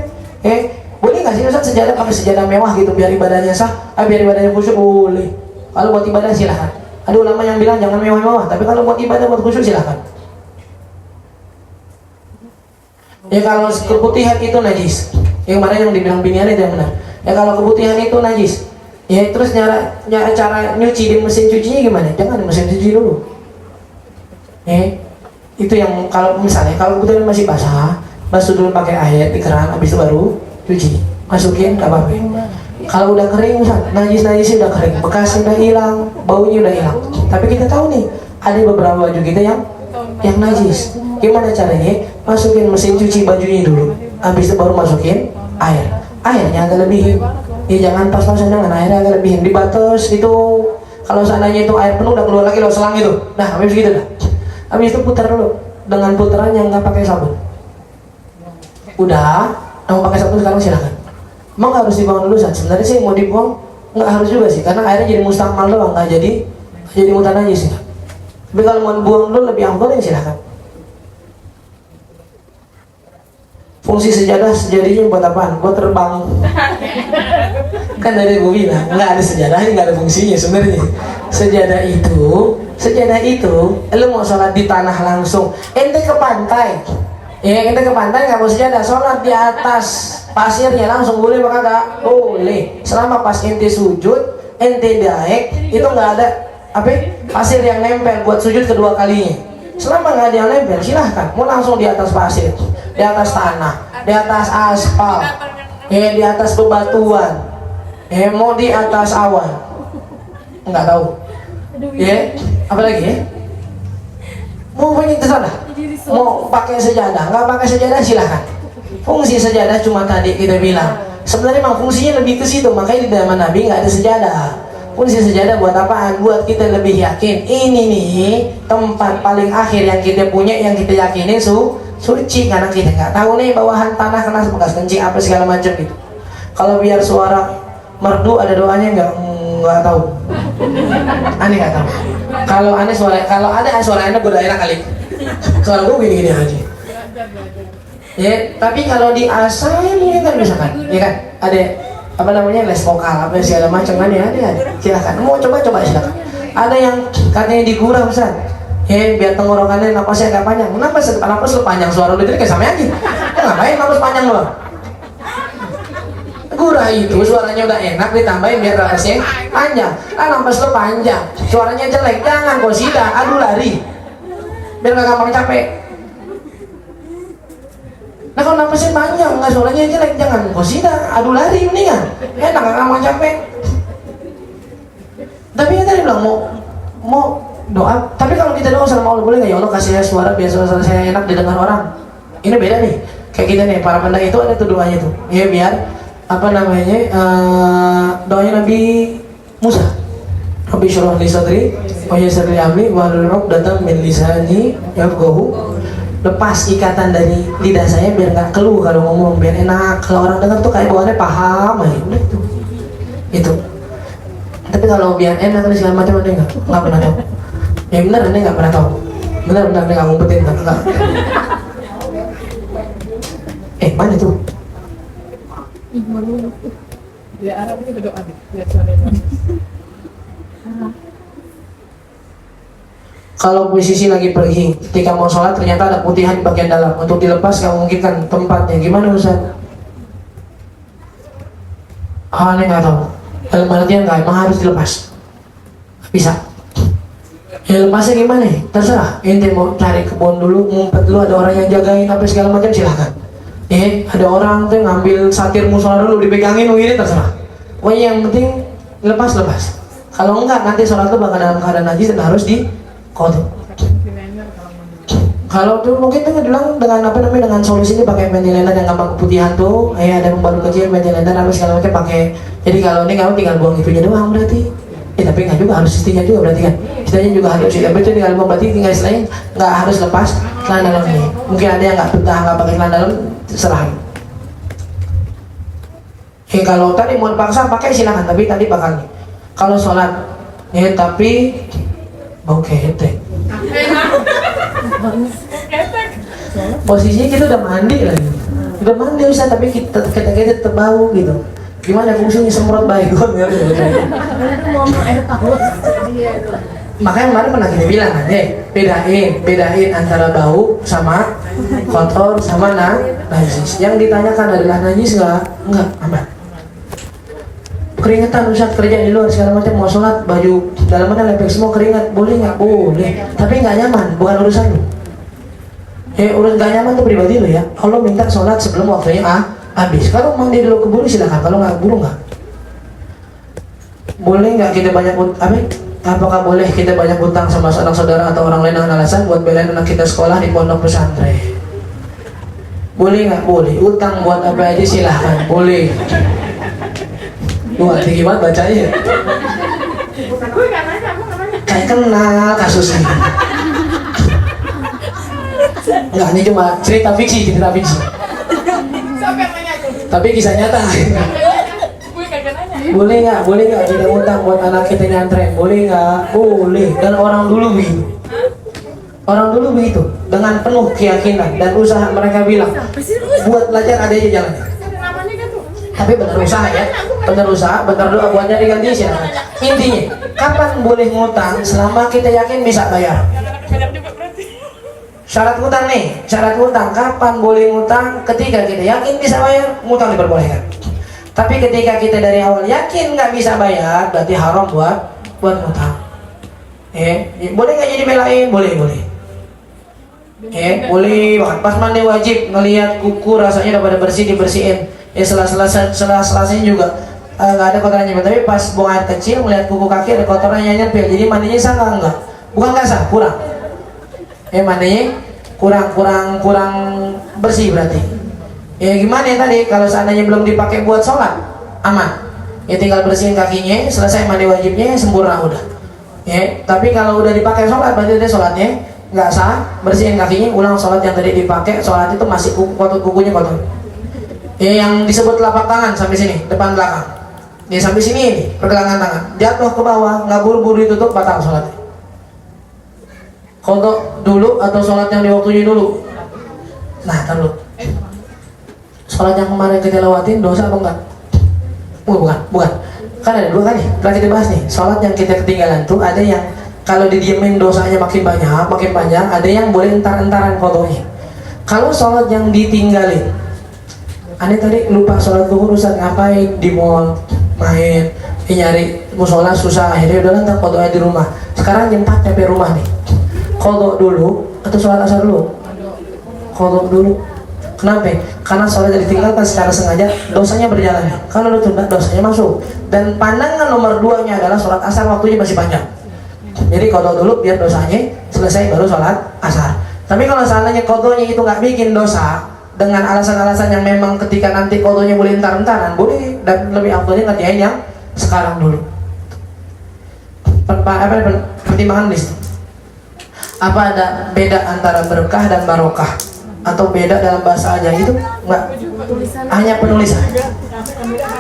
Boleh nggak sih Ustaz sejadah pakai sejadah mewah gitu biar ibadahnya sah? Biar ibadahnya khusyuk boleh. Kalau buat ibadah silahkan. Ada ulama yang bilang jangan mewah-mewah, tapi kalau buat ibadah buat khusyuk silahkan. Ya kalau keputihan itu najis. Yang kemarin yang dibilang binian itu yang benar. Ya kalau keputihan itu najis. Ya terus cara nyuci di mesin cucinya gimana? Jangan di mesin cuci dulu. Itu yang kalau misalnya kalau keputihan masih basah, basuh dulu pakai air di keran, habis itu baru cuci. Masukin nggak apa-apa. Kalau udah kering, najisnya udah kering, bekasnya udah hilang, baunya udah hilang. Tapi kita tahu nih, ada beberapa baju kita yang najis. Gimana caranya? Masukin mesin cuci bajunya dulu, habis itu baru masukin air. Airnya agak lebihin. Ya jangan pas-pasan, jangan, airnya agak lebihin. Dibatas itu, kalau seandainya itu air penuh udah keluar lagi loh selang itu. Nah, habis gitu dah. Habis itu putar dulu dengan putaran yang nggak pakai sabun. Udah, mau pakai sabun sekarang silakan. Emang harus dibuang dulu Ustaz? Sebenarnya sih mau dibuang nggak harus juga sih, karena airnya jadi mustamal doang, nggak jadi mutan aja sih. Tapi kalau mau buang dulu lebih afdal ya silakan. Fungsi sejadahnya buat apaan? Buat terbang. Kan dari gue bilang nggak ada sejadahnya, nggak ada fungsinya sebenarnya. Sejadah itu, lu mau sholat di tanah langsung, ente ke pantai. Ente ke pantai nggak mau sejadah, sholat di atas pasirnya langsung boleh apa kagak? Boleh. Selama pas ente sujud, ente naik, itu nggak ada pasir yang nempel buat sujud kedua kalinya. Selama nggak ada yang nempel, silahkan. Mau langsung di atas pasir, di atas tanah, di atas aspal, di atas bebatuan, mau di atas awan, nggak tahu. Apa lagi ya? Mau banyak terserah. Mau pakai sejadah, nggak pakai sejadah silahkan. Fungsi sejadah cuma tadi kita bilang. Sebenarnya memang fungsinya lebih ke situ. Makanya di zaman Nabi nggak ada sejadah. Fungsi sejadah buat apaan? Buat kita lebih yakin ini nih tempat paling akhir yang kita punya, yang kita yakini suci, karena kita nggak tahu nih bawahan tanah kena bekas kencing apa segala macam gitu. Kalau biar suara merdu ada doanya nggak tahu. Aneh nggak tahu. Kalau ada suara aneh gue daerah kali. Suara gue gini-gini aja. Ya, tapi kalau di asal mungkin kan bisa kan, ya kan? Ada les vokal apa segala macam kan ya, ada. Silakan. Mau coba silakan. Ada yang katanya digurah Ustaz. Biar tenggorokannya napasnya agak panjang. Napas lu panjang, suara lu jadi kayak sama aja. Ngapain napas panjang lu? Gurah itu suaranya udah enak, ditambahin biar napasnya panjang. Napas lu panjang, suaranya jelek, jangan qasidah, adu lari. Biar gak gampang capek. Nah kalau napasnya panjang, nggak suaranya jelek, jangan qasidah, adu lari mendingan. Enak, gak gampang capek. Tapi ya tadi bilang mau doa. Tapi kalau kita doa sama Allah boleh nggak? Ya Allah kasih saya suara biar suara saya enak didengar orang. Ini beda nih. Kayak kita nih, para pendaki itu ada tuh doanya tuh. Ya biar doanya Nabi Musa. Rabbi syrah li sadri wa yassir li amri wahlul 'uqdatam min lisani yafqahu. Lepas ikatan dari lidah saya biar nggak keluh kalau ngomong, biar enak kalau orang dengar tuh kayak bawaannya paham aja, udah itu. Tapi kalau biar enak dan segala macam, nggak pernah tahu. Ya benar, ini nggak pernah tahu. Benar ini nggak ngumpetin, nggak. Mana tuh? Ya Arab ini berdoa deh. Lihat Sulaiman. Kalau posisi lagi pergi, ketika mau sholat ternyata ada putihan di bagian dalam. Untuk dilepas kamu memungkinkan tempatnya. Gimana Ustaz? Ini nggak tahu. Dalam artian nggak, emang harus dilepas. Bisa. Ya lepasnya gimana? Terserah. Ente mau cari kebun dulu, ngumpet dulu, ada orang yang jagain apa segala macam, silahkan. Ada orang tuh ngambil satir musola dulu, dipegangin begini, terserah. Pokoknya yang penting lepas. Kalau enggak nanti sholat itu bakal dalam keadaan najis dan harus dikodok. Kalau tuh mungkin tuh bilang dengan solusi ini pakai pentilender yang gampang keputihan tuh, ada pembalut kecil pentilender apa segala macam pakai. Jadi kalau ini kamu tinggal buang itunya doang berarti. Tapi nggak juga, harus istrinya juga berarti kan. Istrinya juga harus, tapi itu tinggal buang berarti tinggal istilahnya nggak harus lepas celana dalamnya. Mungkin ada yang nggak betah nggak pakai celana dalam, terserah. Kalau tadi mau paksa pakai silakan, tapi tadi bakal nih. Kalau sholat, tapi bau ketek. Posisinya kita udah mandi lagi. Udah mandi Ustaz, tapi kita tetap bau gitu. Gimana fungsinya semprot baygon ya? Makanya kemarin pernah kita bilang kan, bedain antara bau sama kotor sama najis. Yang ditanyakan adalah najis enggak aman. Keringetan Ustaz, kerja di luar segala macam, mau sholat baju dalamannya lepek semua keringat, boleh nggak? Boleh, tapi nggak nyaman, bukan urusan lu. Urus nggak nyaman tuh pribadi lu ya. Allah minta sholat sebelum waktunya habis. Kalau mandi dulu keburu silakan, kalau nggak keburu nggak. Boleh nggak kita banyak apakah boleh kita banyak utang sama anak saudara atau orang lain dengan alasan buat belain anak kita sekolah di pondok pesantren? Boleh nggak? Boleh. Utang buat apa aja silahkan, boleh. Wah, tinggi banget bacanya. Kayak kenal kasusnya. Enggak, ini cuma cerita fiksi. Tapi kisah nyata. Boleh nggak kita utang buat anak kita nyantren? Boleh nggak? Boleh. Dan orang dulu begitu dengan penuh keyakinan dan usaha. Mereka bilang buat belajar ada aja jalannya. Tapi benar usaha, benar doa buat nyari ganti silakan. Intinya, kapan boleh ngutang selama kita yakin bisa bayar? Syarat utang kapan boleh ngutang? Ketika kita yakin bisa bayar, ngutang diperbolehkan. Tapi ketika kita dari awal yakin nggak bisa bayar, berarti haram buat ngutang. Boleh nggak jadi belain? Boleh. Boleh banget. Pas mandi wajib ngelihat kuku rasanya udah pada bersih, dibersihin. Selasanya juga nggak ada kotorannya, tapi pas buang air kecil melihat kuku kaki ada kotorannya nyempil, jadi mandinya sah enggak? Bukan nggak sah, kurang. Mandinya kurang bersih berarti. Gimana ya tadi kalau seandainya belum dipakai buat sholat, aman. Tinggal bersihin kakinya, selesai mandi wajibnya sempurna udah. Tapi kalau udah dipakai sholat berarti dia sholatnya nggak sah. Bersihin kakinya, ulang sholat yang tadi dipakai. Sholat itu masih kukunya kotor. Yang disebut telapak tangan sampai sini, depan belakang. Sampai sini ini, pergelangan tangan. Jatuh ke bawah, nggak buru-buru ditutup, batal sholatnya. Kodok dulu atau sholat yang di waktunya dulu? Nah, tar dulu. Sholat yang kemarin kita lewatin dosa apa enggak? Bukan. Kan ada dua kan nih, telah kita bahas nih. Sholat yang kita ketinggalan tuh ada yang kalau didiemin dosanya makin panjang. Ada yang boleh entar-entaran kodoknya. Kalau sholat yang ditinggalin, Ane tadi lupa sholat zuhur, Ustaz, ngapain di mall main, nyari musola susah, akhirnya udah lantar kodoknya di rumah. Sekarang jam 4 nyampe rumah nih, kodok dulu atau sholat asar dulu? Kodok dulu. Kenapa? Karena sholat yang ditinggalkan secara sengaja dosanya berjalan. Kalau lu tunda dosanya masuk. Dan pandangan nomor 2-nya adalah sholat asar waktunya masih panjang. Jadi kodok dulu biar dosanya selesai baru sholat asar. Tapi kalau seandainya kodoknya itu nggak bikin dosa, dengan alasan-alasan yang memang ketika nanti kodoknya boleh entar-entaran, boleh, dan lebih afdolnya ngerjain yang sekarang dulu. pertimbangan di situ. Apa ada beda antara berkah dan barokah? Atau beda dalam bahasa aja itu? Enggak. Hanya penulisan.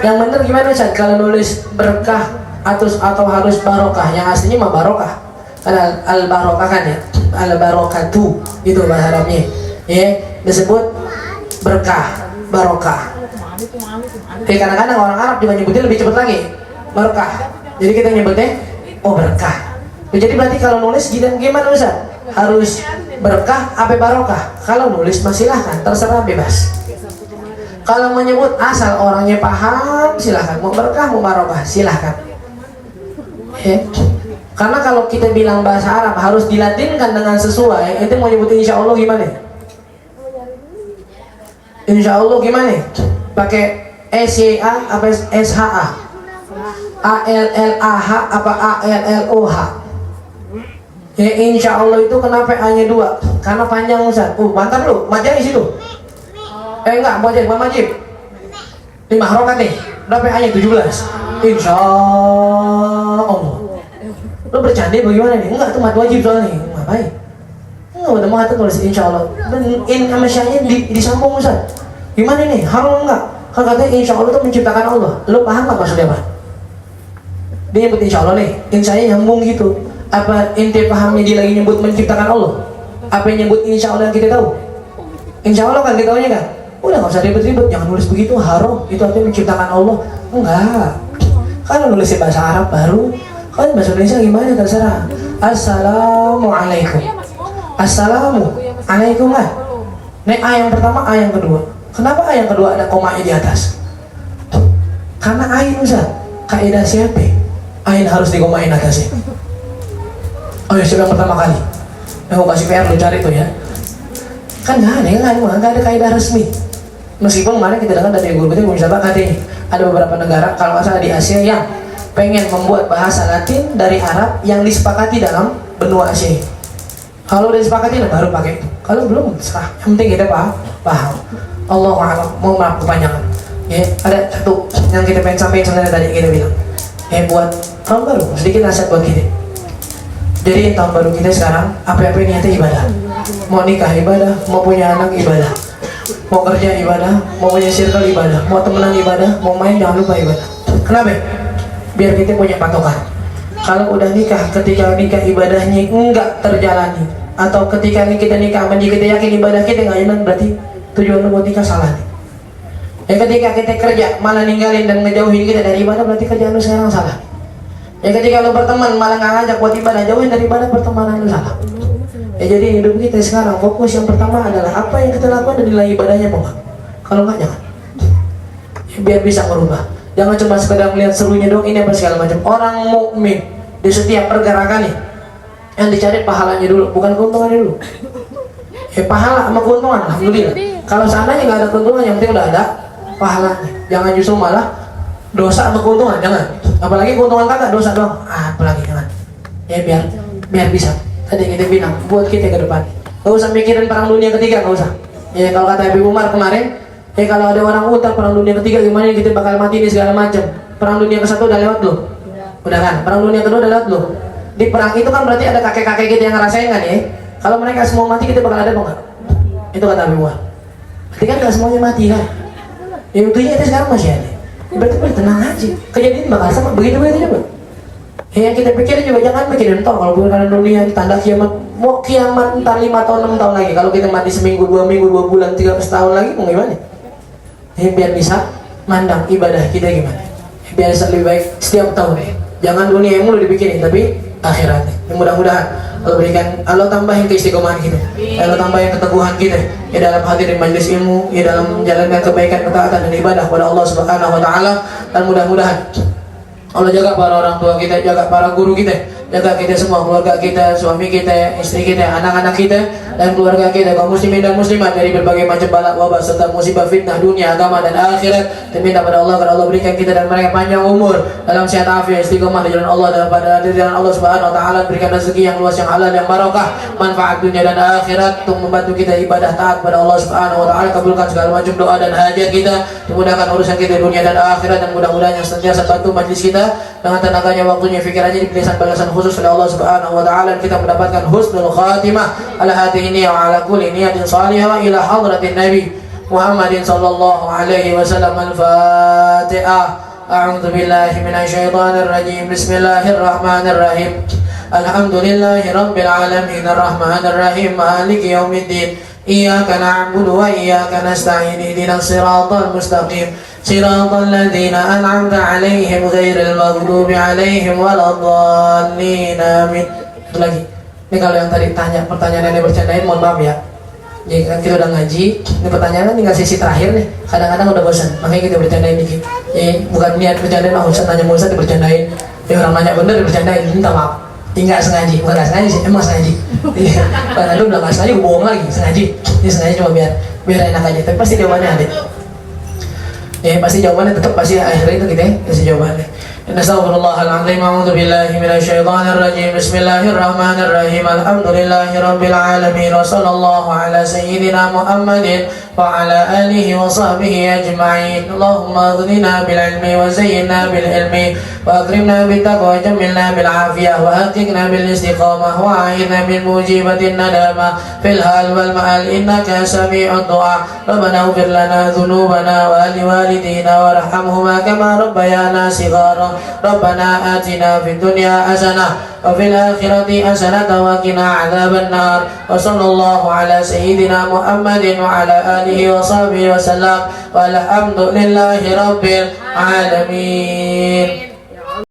Yang benar gimana Ustaz? Kalau nulis berkah atau harus barokah? Yang aslinya mah barokah. Karena al-barokah kan ya. Al-barokatu itu bahasa Arabnya. Ya, disebut berkah, barokah. Kadang-kadang orang Arab juga nyebutnya lebih cepat lagi, berkah. Jadi kita nyebutnya berkah. Jadi berarti kalau nulis gimana Ustaz? Harus berkah apa barokah? Kalau nulis mah silahkan, terserah bebas. Kalau menyebut asal orangnya paham silahkan, mau berkah mau barokah silahkan. Karena kalau kita bilang bahasa Arab harus dilatinkan dengan sesuai, itu mau nyebutin insya Allah gimana? Insya Allah gimana? Pakai SYA apa SHA? ALLAH apa ALLOH? Ya insya Allah itu kenapa A-nya 2? Karena panjang Ustaz. Mantap lu, majang di situ. Enggak, majib. 5 harokat nih. Berapa A-nya 17? Insya Allah. Lu bercanda bagaimana nih? Enggak, itu mat wajib soalnya. Ngapain? Enggak, udah mau tulis insya Allah. Dan sama syahnya disambung Ustaz. Gimana nih? Haram enggak? Kan katanya insya Allah itu menciptakan Allah. Lu paham gak maksudnya apa? Dia nyebut insya Allah nih, insya-nya nyambung gitu. Apa ente pahamnya dia lagi nyebut menciptakan Allah? Apa yang nyebut insya Allah yang kita tahu? Insya Allah kan kita tahunya kan? Udah gak usah ribet-ribet, jangan nulis begitu, haram. Itu artinya menciptakan Allah. Enggak. Kalau nulisnya bahasa Arab baru, kalau bahasa Indonesia gimana terserah. Assalamualaikum. Assalamualaikum lah. Nih A yang pertama, A yang kedua. Kenapa A yang kedua ada komanya di atas? Karena ain Ustaz. Kaidah siapa? Ain harus dikomain atasnya. Oh ya, siapa yang pertama kali? Aku kasih PR lu cari tuh ya. Kan nggak ada kaidah resmi. Meskipun kemarin kita dengar dari guru kita bisa katanya ada beberapa negara, kalau nggak salah di Asia, yang pengen membuat bahasa Latin dari Arab yang disepakati dalam benua Asia. Kalau udah disepakati baru pakai. Kalau belum serah. Yang penting kita paham. Allah mau maaf kepanjangan. Ya, ada satu yang kita pengen sampaikan sebenarnya tadi kita bilang. Buat tahun baru sedikit nasihat buat kita. Jadi tahun baru kita sekarang apa-apa niatnya ibadah. Mau nikah ibadah, mau punya anak ibadah, mau kerja ibadah, mau punya circle ibadah, mau temenan ibadah, mau main jangan lupa ibadah. Kenapa? Biar kita punya patokan. Kalau udah nikah, ketika nikah ibadahnya enggak terjalani, atau ketika kita nikah menjadi kita yakin ibadah kita enggak jalan, berarti tujuan buat nikah salah nih. Ketika kita kerja malah ninggalin dan ngejauhin kita dari ibadah, berarti kerjaan lu sekarang salah. Ketika lu berteman malah nggak ngajak buat ibadah, jauhin dari ibadah, pertemanan lu salah. Jadi hidup kita sekarang fokus yang pertama adalah apa yang kita lakukan dan nilai ibadahnya apa enggak. Kalau enggak jangan. Biar bisa merubah. Jangan cuma sekedar melihat serunya doang, ini apa segala macam. Orang mukmin di setiap pergerakannya yang dicari pahalanya dulu, bukan keuntungannya dulu. Pahala sama keuntungan, alhamdulillah. Kalau seandainya nggak ada keuntungan, yang penting udah ada pahalanya. Jangan justru malah dosa sama keuntungan, jangan. Apalagi keuntungan kagak, dosa doang. Apalagi jangan. Biar bisa. Tadi kita bilang buat kita ke depan. Gak usah mikirin perang dunia ketiga, gak usah. Kalau kata Habib Umar kemarin, kalau ada orang utar perang dunia ketiga gimana kita bakal mati ini segala macam. Perang dunia ke-1 udah lewat belum? Udah kan? Perang dunia kedua udah lewat belum? Di perang itu kan berarti ada kakek-kakek kita yang ngerasain kan ya. Kalau mereka semua mati kita bakal ada apa enggak? Itu kata Habib Umar. Berarti kan gak semuanya mati kan? Yang buktinya itu sekarang masih ada. Berarti tenang aja. Kejadian bakal sama begitu juga. Yang kita pikirin juga jangan mikirin toh kalau bukan dunia tanda kiamat. Mau kiamat entar 5 tahun 6 tahun lagi. Kalau kita mati seminggu, 2 minggu, 2 bulan, 3 tahun lagi mau gimana? Biar bisa mandang ibadah kita gimana. Biar bisa lebih baik setiap tahun. Jangan dunia yang mulu dipikirin, tapi akhiratnya. Mudah-mudahan Allah berikan, Allah tambahin keistiqomahan kita, Allah tambahin keteguhan kita dalam hadir di majelis ilmu, dalam menjalankan kebaikan, ketaatan dan ibadah kepada Allah Subhanahu wa taala. Dan mudah-mudahan Allah jaga para orang tua kita, jaga para guru kita, jaga kita semua, keluarga kita, suami kita, istri kita, anak-anak kita, dan keluarga kita, kaum muslimin dan muslimat dari berbagai macam bala wabah serta musibah fitnah dunia, agama dan akhirat. Dan minta pada Allah agar Allah berikan kita dan mereka panjang umur dalam sehat afiat, istiqomah di jalan Allah dan pada di jalan Allah Subhanahu wa taala, berikan rezeki yang luas, yang halal, yang barokah, manfaat dunia dan akhirat untuk membantu kita ibadah taat pada Allah Subhanahu wa taala. Kabulkan segala macam doa dan hajat kita, dimudahkan urusan kita dunia dan akhirat, dan mudah-mudahan yang senantiasa bantu majlis kita dengan tenaganya, waktunya, pikirannya diberikan balasan khusus oleh Allah Subhanahu wa taala, dan kita mendapatkan husnul khatimah ala hadhihi niyyah wa ala kulli niyatin salihah ila hadratin nabi Muhammadin sallallahu alaihi wasallam. Al-Fatihah. A'udzu billahi minasy syaithanir rajim. Bismillahirrahmanir rahim. Alhamdulillahi rabbil alamin arrahmanir rahim maliki yaumiddin. Iyyaka na'budu wa iyyaka nasta'in. Ihdinas siratal mustaqim. Siratal ladzina an'amta 'alaihim ghairil maghdubi 'alaihim waladdallin. Amin. Satu lagi. Ini kalau yang tadi tanya pertanyaan yang bercandain, mohon maaf ya. Jadi kan kita udah ngaji, ini pertanyaan tinggal sesi terakhir nih. Kadang-kadang udah bosan, makanya kita bercandain dikit. Jadi bukan niat bercandain, Ustaz nanya Ustaz dibercandain. Ya orang nanya bener dibercandain, minta maaf. Tinggal sengaja, bukan nggak sengaja sih, emang sengaja. Karena lu udah nggak sengaja, gue bohong lagi, sengaja. Ini sengaja cuma biar enak aja. Tapi pasti jawabannya ada. Ya pasti jawabannya tetap pasti akhirnya itu kita kasih jawabannya. Nastaghfirullahaladzim. A'udzu billahi minasyaitonir rajim. Bismillahirrahmanirrahim. Alhamdulillahi rabbil alamin wa sallallahu ala sayyidina Muhammadin wa ala alihi wa sahbihi ajma'in. Allahumma aghnina bil ilmi wa zayyinna bil ilmi wa akrimna bit taqwa wa jammilna bil afiyah wa haqiqna bil istiqamah wa a'idna min mujibatin nadama fil hal wal ma'al innaka sami'ud du'a. Rabbana ighfir lana dhunubana wa li walidina warhamhuma kama rabbayana shighara. Rabbana atina fid dunya hasanah wa fil akhirati hasanah wa qina adzaban nar. Wa sallallahu ala sayyidina Muhammadin wa ala alihi wa sahbihi wa sallam. Walhamdulillahi rabbil alamin.